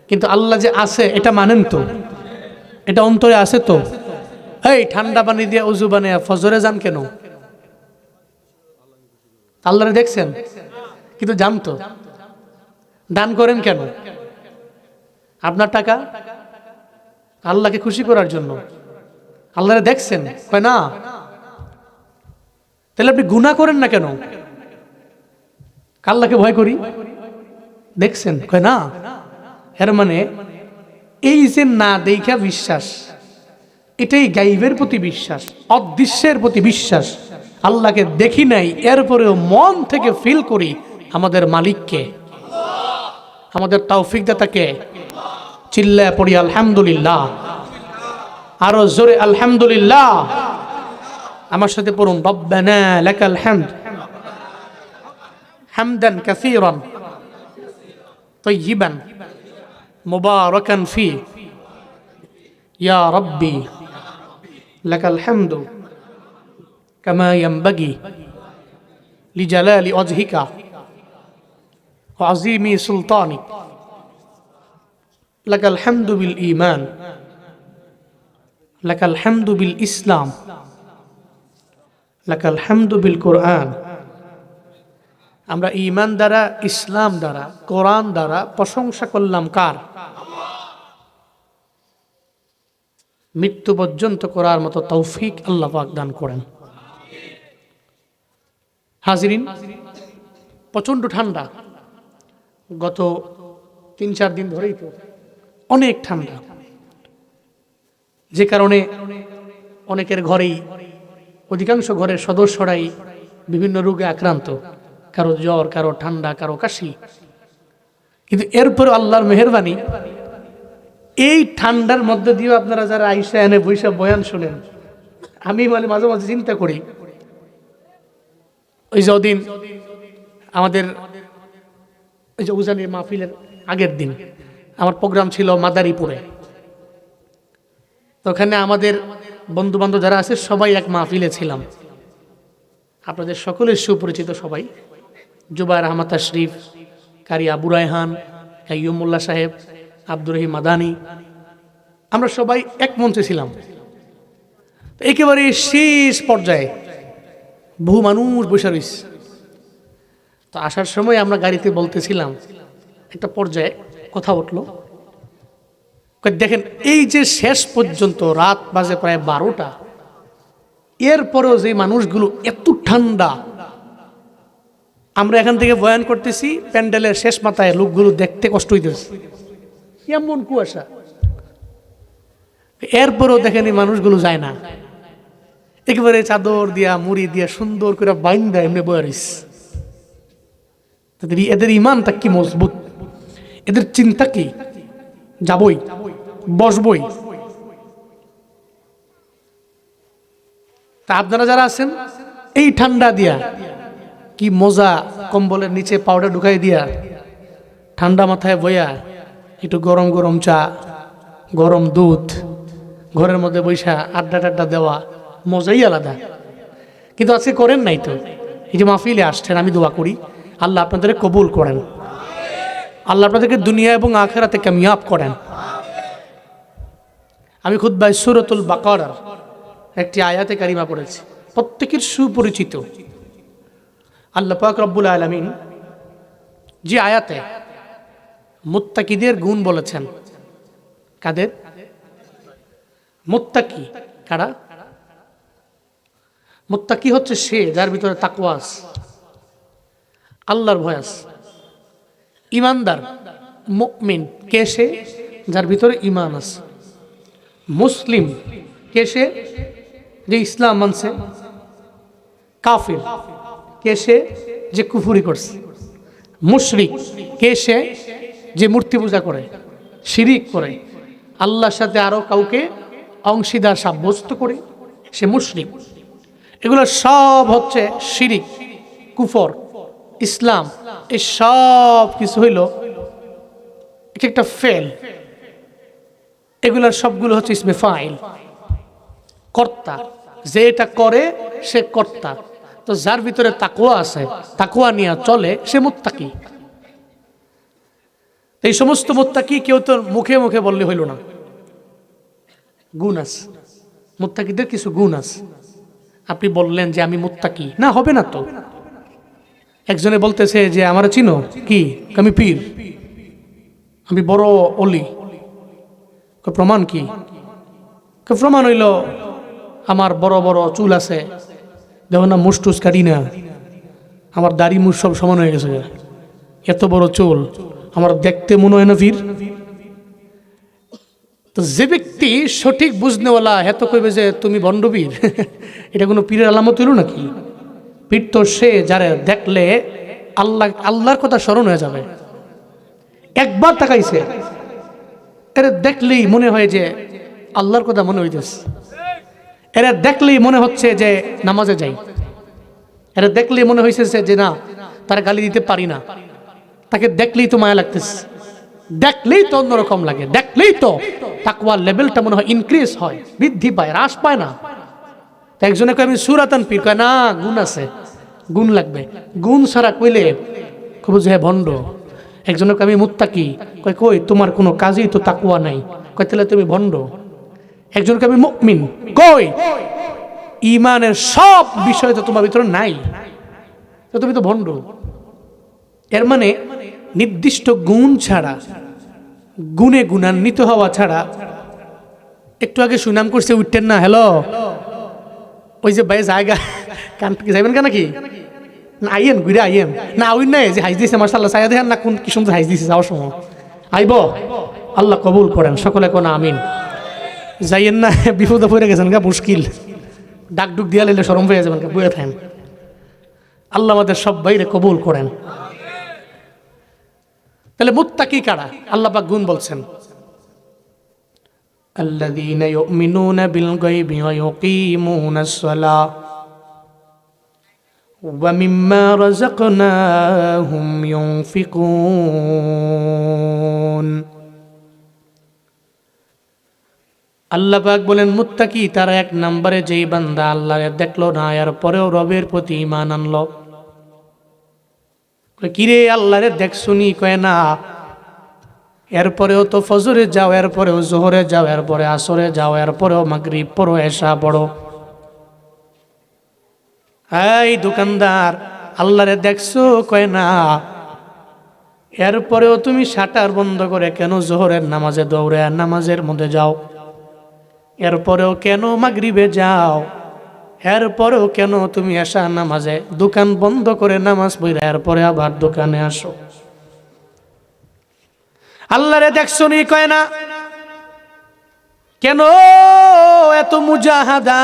কিন্তু আল্লাহ যে আছে এটা মানেন তো? এটা অন্তরে আছে তো? এই ঠান্ডা পানি দিয়ে ওযু বানিয়ে ফজরে যান কেন? আল্লাহরে দেখছেন কিন্তু জানতো। দান করেন কেন? আপনার টাকা আল্লাহকে খুশি করার জন্য। আল্লাহরে দেখছেন? কয় না। তাহলে আপনি গুনাহ করেন না কেন? আল্লাহকে ভয় করি। দেখছেন? কয় না। এর মানে এই যে না দেখা বিশ্বাস, এটাই গাইবের প্রতি বিশ্বাস, অদৃশ্যের প্রতি বিশ্বাস। আল্লাহকে দেখি নাই, এরপরেও মন থেকে ফিল করি আমাদের মালিককে, আমাদের তৌফিক দাতাকে। চিল্লায় পড়ি আলহামদুলিল্লাহ, আরো জোরে আলহামদুলিল্লাহ। আমার সাথে পড়ুন রব্বানা লাকাল হামদ হামদান কাসীরান তাইয়িবান মুবারাকান ফি ইয়া রাব্বি লাকাল হামদু কামা ইয়ানবাগি লিজালালি ওয়াজহিকা ওয়া আযীমি সুলতানিক লাকাল হামদু বিল ঈমান লাকাল হামদু বিল ইসলাম লাকাল হামদু বিল কোরআন। আমরা ঈমান দ্বারা, ইসলাম দ্বারা, কোরআন দ্বারা প্রশংসা করলাম কার? মৃত্যু পর্যন্ত করার মতো তৌফিক আল্লাহ পাক দান করেন। হাজিরিন, প্রচন্ড ঠান্ডা, গত 3-4 দিন ধরেই তো অনেক ঠান্ডা। যে কারণে অনেকের ঘরেই, অধিকাংশ ঘরের সদস্যরাই বিভিন্ন রোগে আক্রান্ত, কারো জ্বর, কারো ঠান্ডা, কারো কাশি। কিন্তু এরপরে আল্লাহর মেহেরবানি, এই ঠান্ডার মধ্যে দিয়েও আপনারা যারা আইসা এনে বৈশা বয়ান শোনেন, আমি মাঝে মাঝে চিন্তা করি, ওই যদিন আমাদের ওই যে উজানির মাহফিলের আগের দিন আমার প্রোগ্রাম ছিল মাদারীপুরে, তো ওখানে আমাদের বন্ধু বান্ধব যারা আছে সবাই এক মাহফিলে ছিলাম। আপনাদের সকলের সুপরিচিত সবাই, জুবায়ের আহমদ তাশরিফ, কারি আবু রায়হান, কাইয়ুমুল্লাহ সাহেব, আব্দুর রহিম মাদানী, আমরা সবাই এক মঞ্চে ছিলাম। একেবারে শেষ পর্যায়ে বহু মানুষ বসে রয়েছে। তো আসার সময় আমরা গাড়িতে বলতেছিলাম, একটা পর্যায়ে কথা উঠলো, দেখেন এই যে শেষ পর্যন্ত রাত বাজে প্রায় 12টা, এরপরেও যে মানুষগুলো এত ঠান্ডা, আমরা এখান থেকে বয়ান করতেছি, প্যান্ডেলের শেষ মাথায় লোকগুলো দেখতে কষ্ট হইতেছে, এমন কুয়াশা, এরপরেও দেখেন এই মানুষগুলো যায় না, একেবারে চাদর দিয়া মুড়ি দিয়া সুন্দর করে বাইন্দা এমনি বয়ারিস। এদের ইমানটা কি মজবুত, এদের চিন্তা কি, যাবই বসবই। তা আপনারা যারা আছেন এই ঠান্ডা দিয়া কি মজা, কম্বলের নিচে পাউডার ঢুকাই দিয়া ঠান্ডা মাথায় বইয়া একটু গরম গরম চা, গরম দুধ, ঘরের মধ্যে বৈশা আড্ডা টাড্ডা দেওয়া মজাই আলাদা। কিন্তু আজকে করেন নাই তো। এই যে মাহফিলে আসছেন, আমি দোয়া করি আল্লাহ আপনাদের কবুল করেন, আল্লাহ আপনাদেরকে দুনিয়া এবং আখিরাতে কামিয়াব করেন। আমি খুতবায় সূরাতুল বাকারার একটি আয়াতে কারিমা পড়েছি, প্রত্যেকের সুপরিচিত। আল্লাহ পাক রব্বুল আলামিন যে আয়াতে মুত্তাকিদের গুণ বলেছেন, কাদের? মুত্তাকি কারা? মুত্তাকি হচ্ছে সে যার ভিতরে তাকওয়া আছে, আল্লাহর ভয় আছে। ইমানদার মুমিন কে? সে যার ভিতরে ইমান আছে। মুসলিম কে? সে যে ইসলাম মানছে। কাফির কে? সে যে কুফরি করছে। মুশরিক কে? সে যে মূর্তি পূজা করে, শিরিক করে, আল্লাহর সাথে আরো কাউকে অংশীদার সাব্যস্ত করে, সে মুশরিক। এগুলো সব হচ্ছে শিরিক, কুফর, ইসলাম। এই সব কিছু হইল একটা ফেল। এগুলোর সবগুলো হচ্ছে ইসমে ফাইল, কর্তা। যে এটা করে সে কর্তা। তো যার ভিতরে তাকওয়া আছে, তাকওয়া নিয়ে চলে, সে মুত্তাকি। এই সমস্ত মুত্তাকি কেউ তো মুখে মুখে বললে হইল না, গুণ আছে। মুত্তাকিদের কিছু গুণ আছে। আপনি বললেন যে আমি মুত্তাকি, না হবে না তো। একজনে বলতেছে যে আমার চিনো কি? আমি পীর, আমি বড় অলি। প্রমাণ কি? প্রমাণ হইল আমার বড় বড় চুল আছে, দেখো না, মুসটুস কাটি না, আমার দাড়ি মুস সব সমান হয়ে গেছে, এত বড় চুল, আমার দেখতে মনে হয় না পীর। তো যে ব্যক্তি সঠিক বুঝনেওয়ালা, এত কইবে যে তুমি ভণ্ডবীর, এটা কোনো পীরের আলামত হইল নাকি? পীর তো সে যারা দেখলে আল্লাহর কথা স্মরণ হয়ে যাবে। একবার তাকাইছে, এরা দেখলেই মনে হয় যে আল্লাহর কথা মনে হইতেছে। এরা দেখলেই মনে হচ্ছে যে নামাজে যাই। এরা দেখলেই মনে হয়েছে যে না, তারা গালি দিতে পারি না, তাকে দেখলেই তো মায়া লাগতেছে, দেখলেই তো অন্যরকম লাগে, দেখলেই তো তাকওয়ার লেভেলটা মনে হয় ইনক্রিজ হয়, বৃদ্ধি পায়, হ্রাস পায় না। একজনে কয় আমি সুরাতান পীর, কয় না, গুণ আছে, গুণ লাগবে। গুণ ছাড়া কইলে খুব যে ভণ্ড। একজনে কয় আমি মুত্তাকি, কয় কই তোমার কোনো কাজই তো তাকওয়া নাই, কয় তাহলে তুমি ভণ্ড। একজনকে আমি মুমিন, কই ইমানের সব বিষয় তো তোমার ভিতরে নাই, তো তুমি তো ভণ্ড। এর মানে নির্দিষ্ট গুণ ছাড়া, গুণে গুণান্বিত হওয়া ছাড়া। একটু আগে সুনাম করছে, উঠতেন না, হ্যালো, ওই যে ভাই জায়গা কান যাইবেন কেন নাকি? না আইয়েন, ঘুরে আইয়েন না, ওই নাই যে হাইজ দিয়েছে, মাশাআল্লাহ, সায়া দেখেন না কোন কি সুন্দর হাইজ দিয়েছে, যাওয়ার সময় আইব। আল্লাহ কবুল করেন, সকলে কোন আমিন। যাইয়েন না, বিপদে পড়ে গেছেন গা, মুশকিল। ডাক ডুক দিয়া লাইলে শরম হয়ে যাবেন, বইয়ে থাকেন। আল্লাহ আমাদের সবাইরে কবুল করেন। তাহলে মুত্তাকি কারা? আল্লাহ পাক গুণ বলছেন, আল্লাযীনা ইউমিনুনা বিল গায়বি ওয়া ইউকিমুনাস সালাহ ওয়া মিম্মা রাযাকনাহুম ইউনফিকুন। আল্লাহ পাক বলেন মুত্তাকি তারা এক নম্বরে যেই বান্দা আল্লাহরে দেখলো না, এর পরেও রবের প্রতি ঈমান আনলো। কিরে আল্লাহরে দেখছুনি? কয় না। এরপরেও তো ফজরে যাও, এরপরেও জোহরে যাও, এরপরে আসরে যাও, এরপরেও মাগরিব পড়ো, এশা পড়ো। এই দোকানদার আল্লাহরে দেখছো? কয় না। এরপরেও তুমি শাটার বন্ধ করে কেন জোহরের নামাজে দৌড়ে নামাজের মধ্যে যাও? এরপরেও কেন মাগরিবে যাও? এরপরেও কেন তুমি এশা নামাজে দোকান বন্ধ করে নামাজ পড়ে এরপরে আবার দোকানে আসো? আল্লাহরে দেখছো নি? কয় না। কেন এত মুজাহাদা?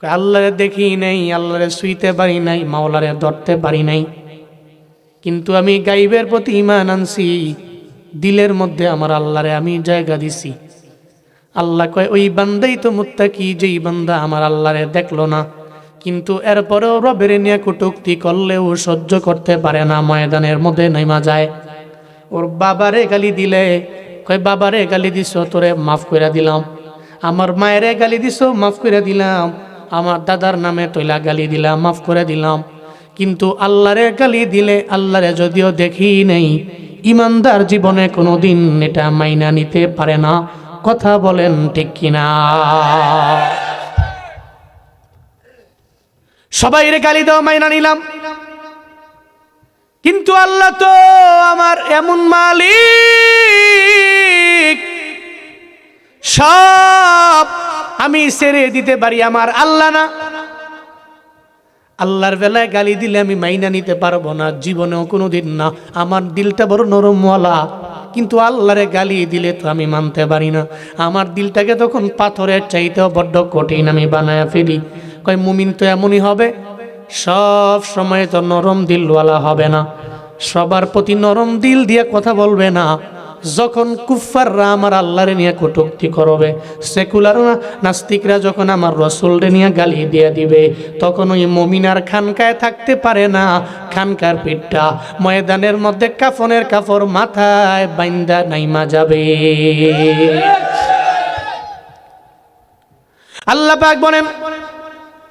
আল্লাহরে দেখি নাই, আল্লাহরে ছুঁইতে পারি নাই, মাওলারে ধরতে পারি নাই, কিন্তু আমি গাইবের প্রতি ঈমান আনছি, দিলের মধ্যে আমার আল্লাহরে আমি জায়গা দিছি। আল্লাহ কয় ওই বান্দাই তো মুত্তাকি, যেই বান্দা আমার আল্লাহরে দেখলো না, কিন্তু এরপরেও রবের নিয়ে কটূক্তি করলেও সহ্য করতে পারে না, ময়দানের মধ্যে নেমা যায়। ওর বাবারে গালি দিলে কয় বাবারে গালি দিছো, তোরে মাফ করে দিলাম। আমার মায়েরে গালি দিছো, মাফ করে দিলাম। আমার দাদার নামে তৈলা গালি দিলাম, মাফ করে দিলাম। কিন্তু আল্লাহরে গালি দিলে, আল্লাহরে যদিও দেখি নেই, ইমানদার জীবনে কোনোদিন এটা মাইনা নিতে পারে না। কথা বলেন ঠিক কিনা? সবাইরে গালি দাও, মাইনা নিলাম, কিন্তু আল্লাহ তো আমার এমন মালিক, সব আমি ছেড়ে দিতে পারি, আমার আল্লাহ না? আল্লাহর বেলায় গালি দিলে আমি মাইনা নিতে পারবো না, জীবনেও কোনোদিন না। আমার দিলটা বড় নরমওয়ালা, কিন্তু আল্লাহরে গালি দিলে তো আমি মানতে পারি না। আমার দিলটাকে তখন পাথরের চাইতেও বড্ড কঠিন আমি বানায়া ফেলি। কয় মুমিন তো এমনই হবে, সব সময় তো নরম দিলওয়ালা হবে না, সবার প্রতি নরম দিল দিয়ে কথা বলবে না। যখন কুফাররা আমার আল্লাহরে নিয়ে কটূক্তি করবে, সেকুলার নাস্তিকরা যখন আমার রসুলরে নিয়ে গালি দিয়ে দিবে, তখন ওই মুমিনার খানকায় থাকতে পারে না। খানকার পিঠটা ময়দানের মধ্যে কাফনের কাপড় মাথায় বাইন্দা নাইমা যাবে। আল্লাহ পাক বলেন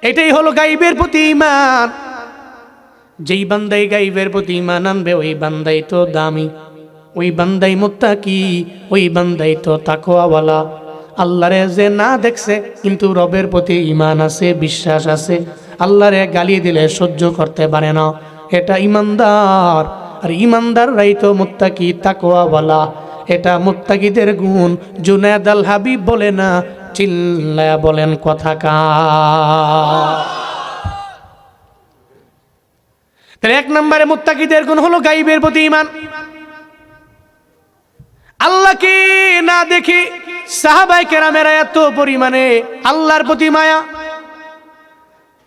এটাই হলো গাইবের প্রতি ঈমান। যেই বান্দাই গাইবের প্রতি ঈমান আনবে, ওই বান্দাই তো দামি, ওই বান্দাই মুত্তাকি, ওই বান্দাই তো তাকওয়াওয়ালা। আল্লাহরে যে না দেখছে কিন্তু রবের প্রতি ঈমান আছে, বিশ্বাস আছে, আল্লাহরে গালি দিলে সহ্য করতে পারে না, এটা ঈমানদার। আর ঈমানদাররাই তো মুত্তাকি, তাকওয়াওয়ালা। এটা মুত্তাকিদের গুণ। জুনায়েদ আল হাবিব বলে না, চিল্লায়া বলেন কথা কা। তাহলে এক নম্বরে মুত্তাকিদের গুণ হলো গাইবের প্রতি ঈমান। আল্লাহকে না দেখি সাহাবায়ে কেরামেরা এত পরিমাণে আল্লাহর প্রতি মায়া,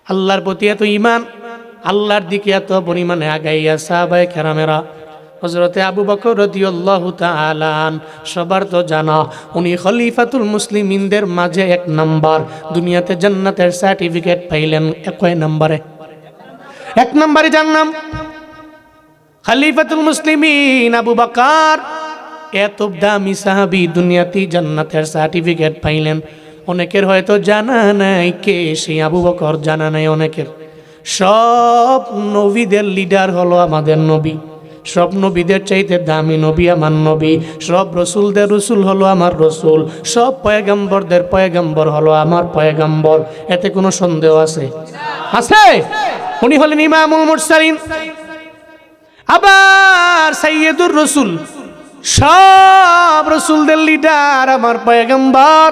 আল্লাহর প্রতি এত ঈমান, আল্লাহর দিকে এত পরিমাণে আগাইয়া সাহাবায়ে কেরামেরা। হযরতে আবু বকর রাদিয়াল্লাহু তাআলা সবার তো জানা, উনি খলিফাতুল মুসলিমিনদের মাঝে এক নাম্বার, দুনিয়াতে জান্নাতের সার্টিফিকেট পাইলেন কয় নম্বরে? এক নম্বরে জান্নাত। খলিফাতুল মুসলিমিন আবু বকর এত দামি সাহাবী, দুনিয়াতে জান্নাতের সার্টিফিকেট পাইলেন। অনেকের হয়তো জানা নাই কে সেই আবু বকর, জানা নাই অনেকের। সব নবীদের লিডার হলো আমাদের নবী, সব নবীদের চাইতে দামি নবী আমার নবী, সব রসুলদের রসুল হলো আমার রসুল, সব পয়গম্বরদের পয়গম্বর হলো আমার পয়গম্বর। এতে কোনো সন্দেহ আছে? আছে। উনি হলেন ইমামুল মুরসালিন, আবার সাইয়্যিদুর রসুল, সব রসুলদের লিডার আমার পয়গম্বর।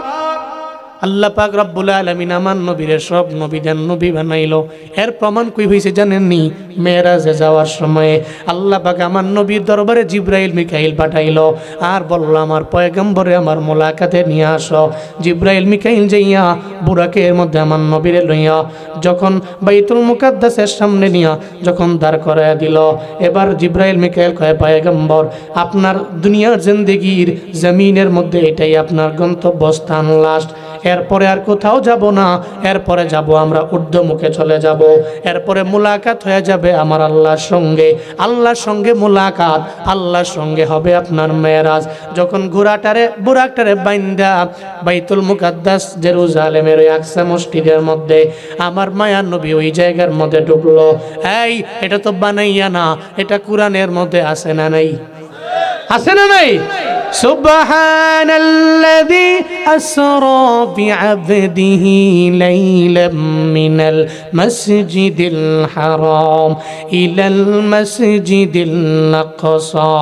আল্লাহ পাক রব্বুল আলামিন আমার নবীরে সব নবীদের নবী বানাইলো। এর প্রমাণ কই হইছে জানেননি? মেরাজে যাওয়ার সময়ে আল্লাহ পাক আমার নবীর দরবারে জিবরাইল মিকাইল পাঠাইলো আর বলল আমার পয়গম্বরে আমার মোলাকাতে নিয়ে আসো। জিবরাইল মিকাইল যাইয়া বুরাকের মধ্যে আমার নবীরে লইয়া যখন বাইতুল মুকাদ্দাসের সামনে নিয়া যখন দাঁড় করায় দিল, এবার জিবরাইল মিকাইল কয় পয়গম্বর আপনার দুনিয়ার জিন্দেগির জমিনের মধ্যে এটাই আপনার গন্তব্যস্থান লাস্ট, এরপরে আর কোথাও যাব না, এরপরে যাব আমরা ঊর্ধ্বমুখে চলে যাব, এরপরে মুলাকাত হয়ে যাবে আমার আল্লাহর সঙ্গে, আল্লাহর সঙ্গে মুলাকাত, আল্লাহর সঙ্গে হবে আপনার মেরাজ। যখন বুরাকটারে বাইন্দা বাইতুল মুকাদ্দাস জেরুজালেমের ওই আকসা মসজিদের মধ্যে আমার মায়ার নবী ওই জায়গার মধ্যে ঢুকলো। এই এটা তো বানাইয়া না, এটা কোরআনের মধ্যে আছে না নাই? আছে না নাই? সুবহানাল্লাযী আসরা বিআবদিহি লাইলাম মিনাল মাসজিদিল হারাম ইলাল মাসজিদিল আকসা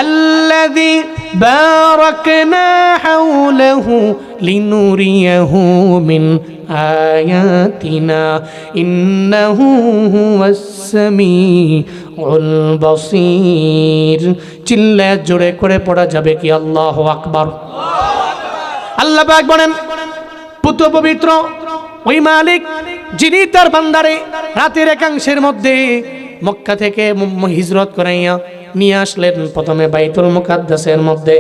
আল্লাযী বারাকনা হাওলাহু লিনুরিয়াহু মিন আয়াতিনা ইন্নাহু হুয়াস সামিউল বাসীর। চিল্লায় জোরে করে পড়া যাবে কি আল্লাহু আকবার? আল্লাহ পাক বলেন পুত্র পবিত্র ওই মালিক যিনি তার বান্দারে রাতের একাংশের মধ্যে মক্কা থেকে হিজরত করাইয়া নিয়ে আসলেন প্রথমে বাইতুল মুকাদ্দাসের মধ্যে।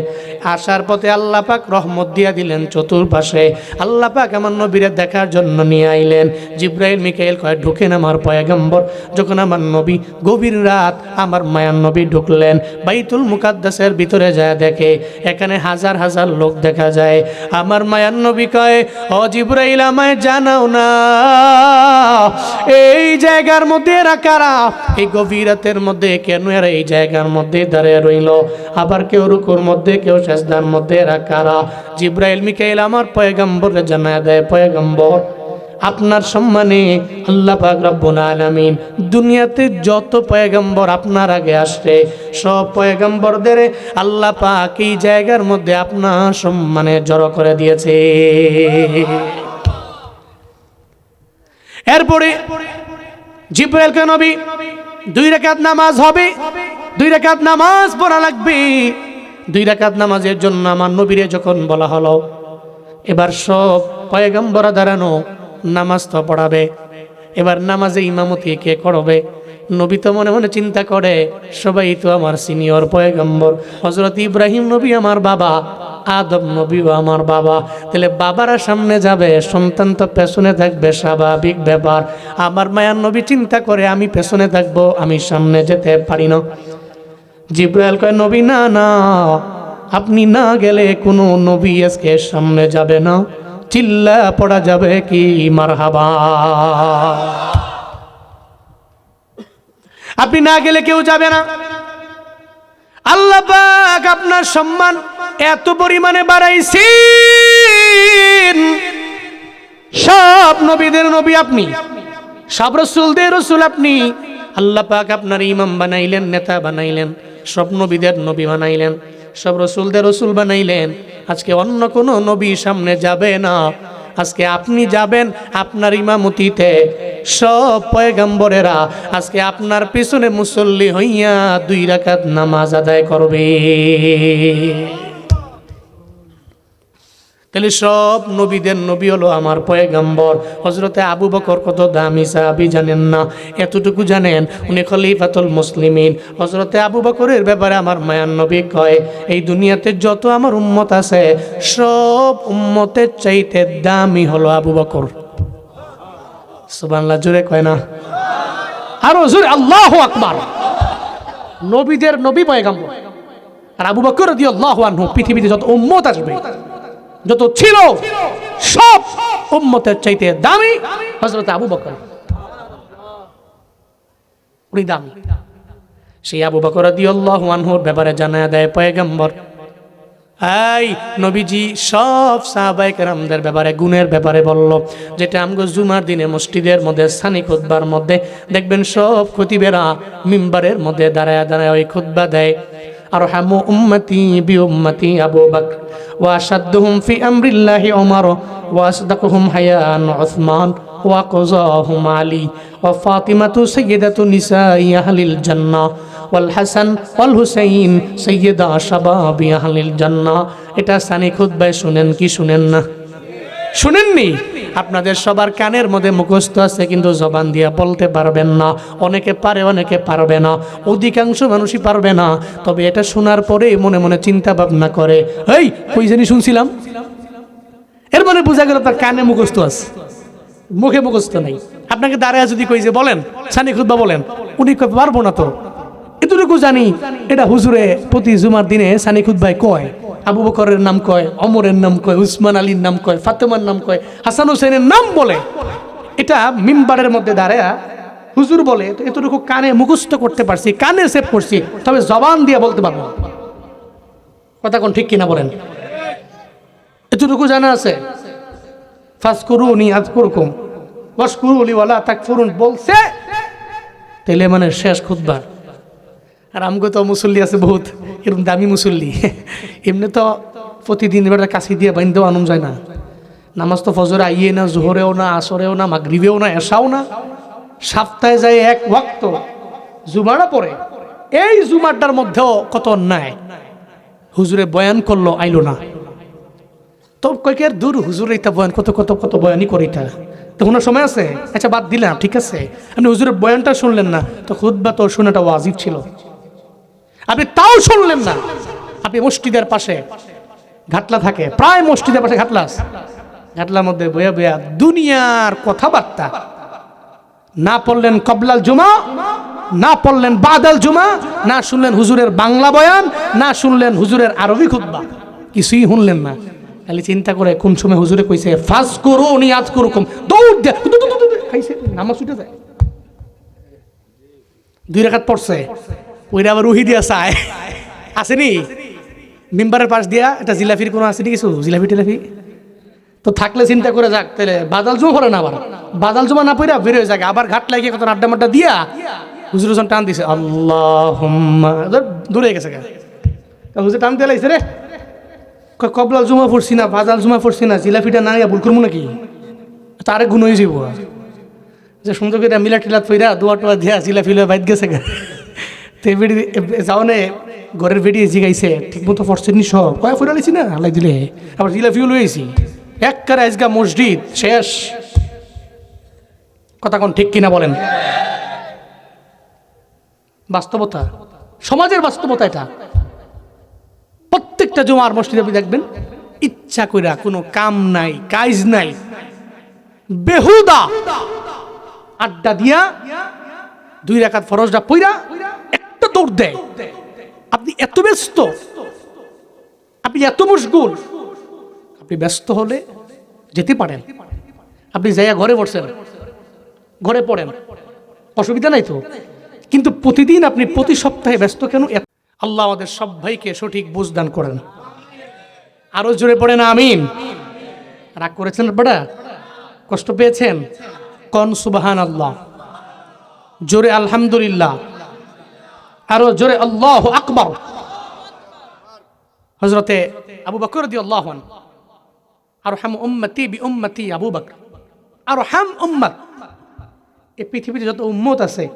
আসার পথে আল্লাহ পাক রহমত দিয়া দিলেন চতুর্পাশে। আল্লাহ পাক আমার নবীরে দেখার জন্য নিয়ে আইলেন। জিবরাইল মিকাইল কয় ঢুকেন আমার পয়গম্বর। যখন আমার নবী গভীর রাত আমার মায়ার নবী ঢুকলেন বাইতুল মুকাদ্দাসের ভিতরে যায় দেখে এখানে হাজার হাজার লোক দেখা যায়। আমার মায়ার নবী কয় ও জিবরাইল আমায় জানাও না এই জায়গার মধ্যে এরা কারা, এই গভীর রাতের মধ্যে কেন এরা এই জায়গার মধ্যে দাঁড়িয়ে রইল, আবার কেউ রুকুর মধ্যে কেউ সেজদার মধ্যে এরা কারা। জিবরাইল মিকাইল আমার পয়গম্বরে জানায় দেয় পয়গম্বর আপনার সম্মানে আল্লাহ পাক রব্বুল আলামিন দুনিয়াতে যত পয়গম্বর আপনার আগে আসছে সব পয়গম্বরদের আল্লাহ পাক এই জায়গার মধ্যে আপনার সম্মানে জড়ো করে দিয়েছে। এরপরে জিবরাইল কে নবী 2 রাকাত নামাজ হবে, 2 রাকাত নামাজ পড়া লাগবে। 2 রাকাত নামাজের জন্য আমার নবীরে যখন বলা হলো এবার সব পয়গম্বর দাঁড়ানো নামাজ তো পড়াবে, এবার নামাজে ইমামতি কে করবে? নবী তো মনে মনে চিন্তা করে সবাই তো আমার সিনিয়র পয়গম্বর, হযরত ইব্রাহিম নবী আমার বাবা, আদম নবীও আমার বাবা, তাহলে বাবারা সামনে যাবে সন্তান তো পেছনে থাকবে, স্বাভাবিক ব্যাপার। আমার মায়ার নবী চিন্তা করে আমি পেছনে থাকবো, আমি সামনে যেতে পারি না। জিবরাইল কয় নবী না না, আপনি না গেলে কোনো নবী আজকে সামনে যাবে না। চিল্লা পড়া যাবে কি মারহাবা? আপনি না গেলে কেউ যাবে না। আল্লাহ পাক আপনার সম্মান এত পরিমাণে বাড়াইছেন, সব নবীদের নবী আপনি, সব রাসূলদের রাসূল আপনি। আল্লাহ পাক আপনার ইমাম বানাইলেন, নেতা বানাইলেন, সব নবীদের নবী বানাইলেন, সব রাসূলদের রাসূল বানাইলেন। আজকে অন্য কোনো নবী সামনে যাবে না, আজকে আপনি যাবেন আপনার ইমামতিতে। সব পয়গম্বরেরা আজকে আপনার পিছনে মুসল্লি হইয়া 2 রাকাত নামাজ আদায় করবে। তাহলে সব নবীদের নবী হলো আমার পয়গম্বর। হযরতে আবু বকর কত দামি সাহাবী জানেন না? এতটুকু জানেন উনি খলিফাতুল মুসলিমিন। হযরতে আবু বকরের ব্যাপারে আমার মায়ার নবী কয় এই দুনিয়াতে যত আমার উম্মত আছে সব উম্মতের চাইতে দামি হলো আবু বকর। সুবহানাল্লাহ জোরে কয় না? আরো জোরে আল্লাহু আকবার। নবীদের নবী পয়গম্বর আর আবু বকর রাদিয়াল্লাহু আনহু পৃথিবীতে যত উম্মত আসবে যত ছিল সব উম্মতের চাইতে দামি হযরত আবু বকর। উনি দামি। সেই আবু বকর রাদিয়াল্লাহু আনহুর ব্যাপারে জানায়া দেয় পয়গম্বর এই নবীজি সব সাহাবায়ে কেরামদের ব্যাপারে গুণের ব্যাপারে বলল, যেটা আমগো জুমার দিনে মসজিদের মধ্যে সানি খুতবার মধ্যে দেখবেন সব খতিবেরা মিম্বারের মধ্যে দাঁড়ায় দাঁড়ায় ওই খুতবা দেয়। আরহামু উম্মতি বিউম্মতি আবু বকর ওয়া আশাদ্দুহুম ফি আমরিল্লাহি ওমর ওয়া আসদাকুহুম হায়ান উসমান ওয়া কাযাহুম আলী ওয়া ফাতিমাতু সাইয়্যিদাতু নিসাই আহলিল জান্নাহ ওয়াল হাসান ওয়াল হুসাইন সাইয়্যিদা শাবাবি আহলিল জান্নাহ। এটা সানি খুতবায় শুনেন কি শুনেন না? শুনেননি? আপনাদের সবার কানের মধ্যে মুখস্থ আছে, কিন্তু জবান দিয়া বলতে পারবেন না। অনেকে পারে, অনেকে পারবে না, অধিকাংশ মানুষই পারবে না। তবে এটা শোনার পরে মনে মনে চিন্তা ভাবনা করে, এই কই জানি শুনছিলাম। এর মানে বোঝা গেল তার কানে মুখস্থ আছে, মুখে মুখস্থ নাই। আপনাকে দাঁড়ায় যদি কই যে বলেন সানি খুতবা বলেন, উনি কই পারবো না তো। এতটুকু জানি এটা হুজুরে প্রতি জুমার দিনে সানি খুতবায় কয়, আবু বকরের নাম কয়, ওমরের নাম কয়, উসমান আলীর নাম কয়, ফাতেমার নাম কয়, হাসান হোসেনের নাম বলে। এটা মিম্বারের মধ্যে দাঁড়ায় হুজুর বলে। তো এতটুকু কানে মুখস্থ করতে পারছি, কানে সেভ করছি, তবে জবান দিয়ে বলতে পারবো না। কথা কোন ঠিক কিনা বলেন? এতটুকু জানা আছে, ফাজকুরুনি আযকুরকুম ওয়াশকুরুলি ওয়ালা তাকফুরুন বলছে, তাইলে মানে শেষ খুতবা। আর আমগো তো মুসল্লি আছে বহুত, এরকম দামি মুসল্লি। এমনি তো প্রতিদিন এবার কাছি দিয়ে বাইন্দেও আনুম যায় না। নামাজ তো ফজরে আইয়ে না, জোহরেও না, আসরেও না, মাগরিবেও না, এশাও না। সপ্তাহে যায় এক ওয়াক্ত জুমাটা পড়ে। এই জুমাটার মধ্যেও কত অন্যায়। হুজুরে বয়ান করলো, আইলো না। তো কয়েকের দূর হুজুর এটা বয়ান কত কত কত বয়ানই করে এটা, তো কোনো সময় আছে? আচ্ছা বাদ দিলাম, ঠিক আছে, আপনি হুজুরের বয়ানটা শুনলেন না, তো খুতবা তো শোনাটা ওয়াজিব ছিল, আপনি তাও শুনলেন না। আপনি মসজিদের পাশে ঘাটলা থাকে, প্রায় মসজিদের পাশে ঘাটলা আছে, ঘাটলার মধ্যে বয়া বয়া দুনিয়ার কথাবার্তা। না পড়লেন কবলাল জুমা, না পড়লেন বাদাল জুমা, না শুনলেন হুজুরের বাংলা বয়ান, না শুনলেন হুজুরের আরবি খুতবা, কিছুই শুনলেন না। খালি চিন্তা করে কোন সময় হুজুরে কইছে ফাজকুরুনি আযকুরকুম, দৌড় দে খাইছে, নামাজ ছুটে যায়। 2 রাকাত পড়ছে, ওইটা আবার রুহি দিয়া চায় আসেনি মিম্বারের পাশ দিয়া। এটা জিলাফির কোনো আসেনি কিছু, জিলাফি টিলাফি তো থাকলে চিন্তা করে যাক, তাহলে বাদাল জমা পড়ে না, আবার বাদাল জমা না পড়া বের হয়ে যাক, আবার ঘাট লাগিয়ে কত আড্ডা মাড্ডা দিয়া হুজুর হোসেন টান দিছে, আল্লাহুম্মা দূরে গেছে গা, হুজুর টান দিয়ে লাইছে রে, কবলাল জমা পড়ছি না, বাদাল জমা পড়ছি না, জিলাফিটা না ভুল করবো নাকি, তারে গুণ হয়ে যাব। যে সুন্দর করে মিলা টিলাত ফইরা দোয়া টোয়া দিয়া জিলাফি বাইত গেছে গা। তো যাওনে ঘরের বেরিয়ে জিগাইছে ঠিক মতো পড়ছেন নি সব, কয়া ফইরা লিছি না আল্লাহ দিলে, আবার জিলাফিও লইছি একবারে আজগা মসজিদ শেষ। কথা কোন ঠিক কিনা বলেন? বাস্তবতা, সমাজের বাস্তবতা এটা। প্রত্যেকটা জুমার মসজিদে আপনি দেখবেন ইচ্ছা কইরা কোনো কাম নাই, কাজ নাই, বেহুদা আড্ডা দিয়া 2 রাকাত ফরজটা পইরা একটা দৌড় দেয়। আপনি এত ব্যস্ত, আপনি এত মশগুল, আপনি ব্যস্ত হলে যেতে পারেন, আপনি যাইয়া ঘরে পড়ছেন, ঘরে পড়েন, অসুবিধা নাই তো। কিন্তু প্রতিদিন আপনি প্রতি সপ্তাহে ব্যস্ত কেন? আল্লাহ আমাদের সব ভাইকে সঠিক বুঝ দান করেন। আরো জোরে পড়েন আমিন। রাগ করেছেন বড়া, কষ্ট পেয়েছেন? কোন সুবহানাল্লাহ, জোরে আলহামদুলিল্লাহ, আরো জোরে আল্লাহু আকবার। হযরতে আবু বকর রাদিয়াল্লাহু আনহু, আরহাম উম্মতি বিউম্মতি আবু বকর, আরহাম উম্মত। এই পৃথিবীতে যত উম্মত আছে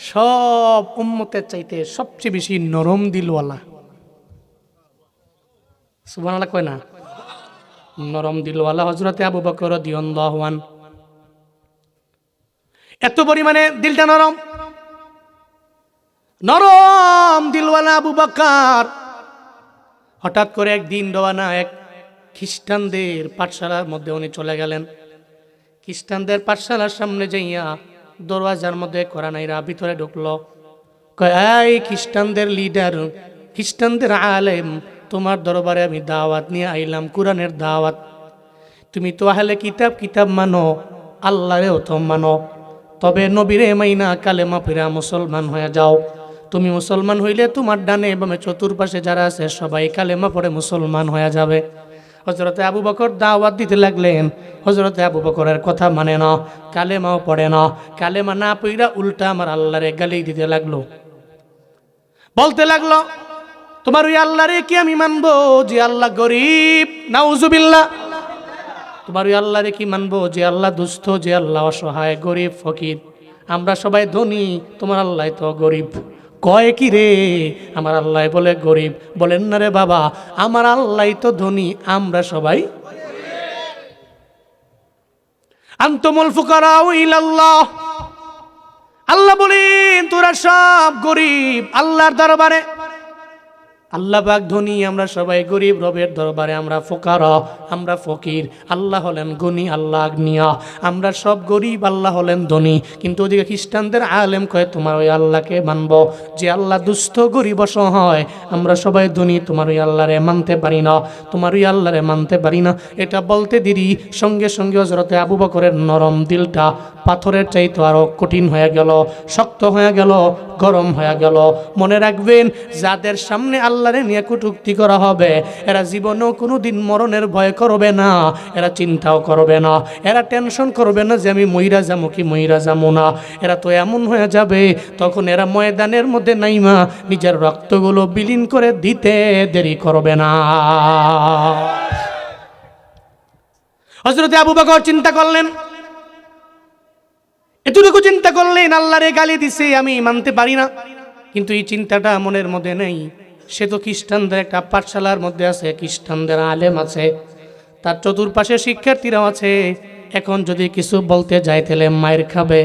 সব উম্মতের চাইতে সবচেয়ে বেশি নরম দিলওয়ালা। সুবহানাল্লাহ কয় না? নরম দিলওয়ালা হযরতে আবু বকর রাদিয়াল্লাহু আনহু। এত পরিমাণে দিলটা নরম, নরম দিলওয়ালা আবু বকর হঠাৎ করে একদিন রওনা এক খ্রিস্টানদের পাঠশালার মধ্যে উনি চলে গেলেন। খ্রিস্টানদের পাঠশালার সামনে যাইয়া দরওয়াজার মধ্যে কোরআনাইরা ভিতরে ঢুকলো। কয় এই খ্রিস্টানদের লিডার, খ্রিস্টানদের আলেম, তোমার দরবারে আমি দাওয়াত নিয়ে আইলাম, কোরআনের দাওয়াত। তুমি তো আহলে কিতাব, কিতাব মানো, আল্লাহরেও তো মানো, তবে নবীরে মাইনা কালেমা পড়া মুসলমান হয়ে যাও। তুমি মুসলমান হইলে তোমার ডানে এবং চতুর্পাশে যারা আছে সবাই কালেমা পড়ে মুসলমান হয়ে যাবে। হযরতে আবু বকর দাওয়াত দিতে লাগলেন। হযরতে আবু বকরের কথা মানে না, কালেমাও পড়ে না, কালেমা না পড়া উল্টা আমার আল্লাহরে গালি দিতে লাগলো, বলতে লাগলো তোমার ওই আল্লাহরে কি আমি মানবো যে আল্লাহ গরিব? নাউজুবিল্লাহ। তোমার ওই আল্লাহরে কি মানবো যে আল্লাহ দুস্থ, যে আল্লাহ অসহায়, গরিব, ফকির? আমরা সবাই ধনী, তোমার আল্লাহ তো গরিব। কয় কি রে? আমার আল্লাহ বলে গরিব। বলেন না রে বাবা, আমার আল্লাহ তো ধনী, আমরা সবাই। আনতুমুল ফুকারাউ ইলাল্লাহ, আল্লাহ বলেন তোরা সব গরিব আল্লাহর দরবারে। আল্লাহ পাক ধনী, আমরা সবাই গরিব। রবের দরবারে আমরা ফুকারা, আমরা ফকির। আল্লাহ হলেন গনি, আল্লাহ আগ্নিয়া। আমরা সব গরিব, আল্লাহ হলেন ধনী। কিন্তু ওদিকে খ্রিস্টানদের আলেম কয় তোমার ওই আল্লাহকে মানব যে আল্লাহ দুস্থ, গরিব, অসহায়। আমরা সবাই ধনী, তোমার ওই আল্লাহরে মানতে পারি না, তোমার ওই আল্লাহরে মানতে পারি না। এটা বলতে দেরি সঙ্গে সঙ্গে হযরতে আবু বকরের নরম দিলটা পাথরের চাইতে আরো কঠিন হয়ে গেল, শক্ত হয়ে গেল, গরম হয়ে গেল। মনে রাখবেন, যাদের সামনে আল্লাহরে নিয়ে কটূক্তি করা হবে, এরা জীবনেও কোনো দিন মরণের ভয় করবে না, এরা চিন্তাও করবে না, এরা টেনশন করবে না যে আমি মইরা যাবো কি মইরা যাবো না। এরা তো এমন হয়ে যাবে, তখন এরা ময়দানের মধ্যে নাইমা নিজের রক্তগুলো বিলীন করে দিতে দেরি করবে না। হযরতে আবু বকর চিন্তা করলেন, এতটুকু চিন্তা করলেন, আল্লাহরে গালি দিছে, আমি মানতে পারি না। কিন্তু এই চিন্তাটা মনের মধ্যে নেই। সে তো খ্রিস্টানদের একটা পাঠশালার মধ্যে আছে, খ্রিস্টানদের আলেম আছে, তার চতুর্পাশে শিক্ষার্থীরাও আছে। এখন যদি কিছু বলতে যায় তাহলে মায়ের খাবে।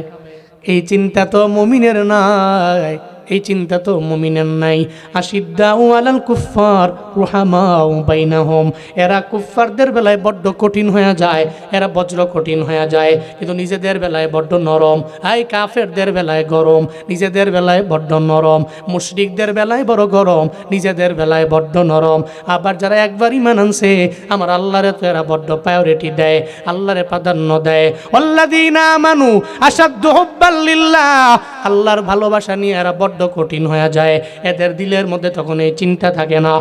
এই চিন্তা তো মুমিনের নাই, এই চিন্তা তো মুমিনের নাই। আশিদ্দাউ আলাল কুফফার রুহামাউ বাইনাহুম, এরা কুফফারদের বেলায় বড্ড কঠিন হয়ে যায়, এরা বজ্র কঠিন হয়ে যায়, কিন্তু নিজেদের বেলায় বড্ড নরম। আই কাফেরদের বেলায় গরম, নিজেদের বেলায় বড্ড নরম। মুশরিকদের বেলায় বড় গরম, নিজেদের বেলায় বড্ড নরম। আবার যারা একবার ঈমান আনছে, আমার আল্লাহরে তো এরা বড্ড প্রায়োরিটি দেয়, আল্লাহরে প্রাধান্য দেয়। আল্লাযীনা আমানু আশাদ্দু হুব্বাল লিল্লাহ, আল্লাহর ভালোবাসা নিয়ে এরা বড্ড কঠিন হয়ে যায়। এদের দিলের মধ্যে তখন এই চিন্তা থাকে না।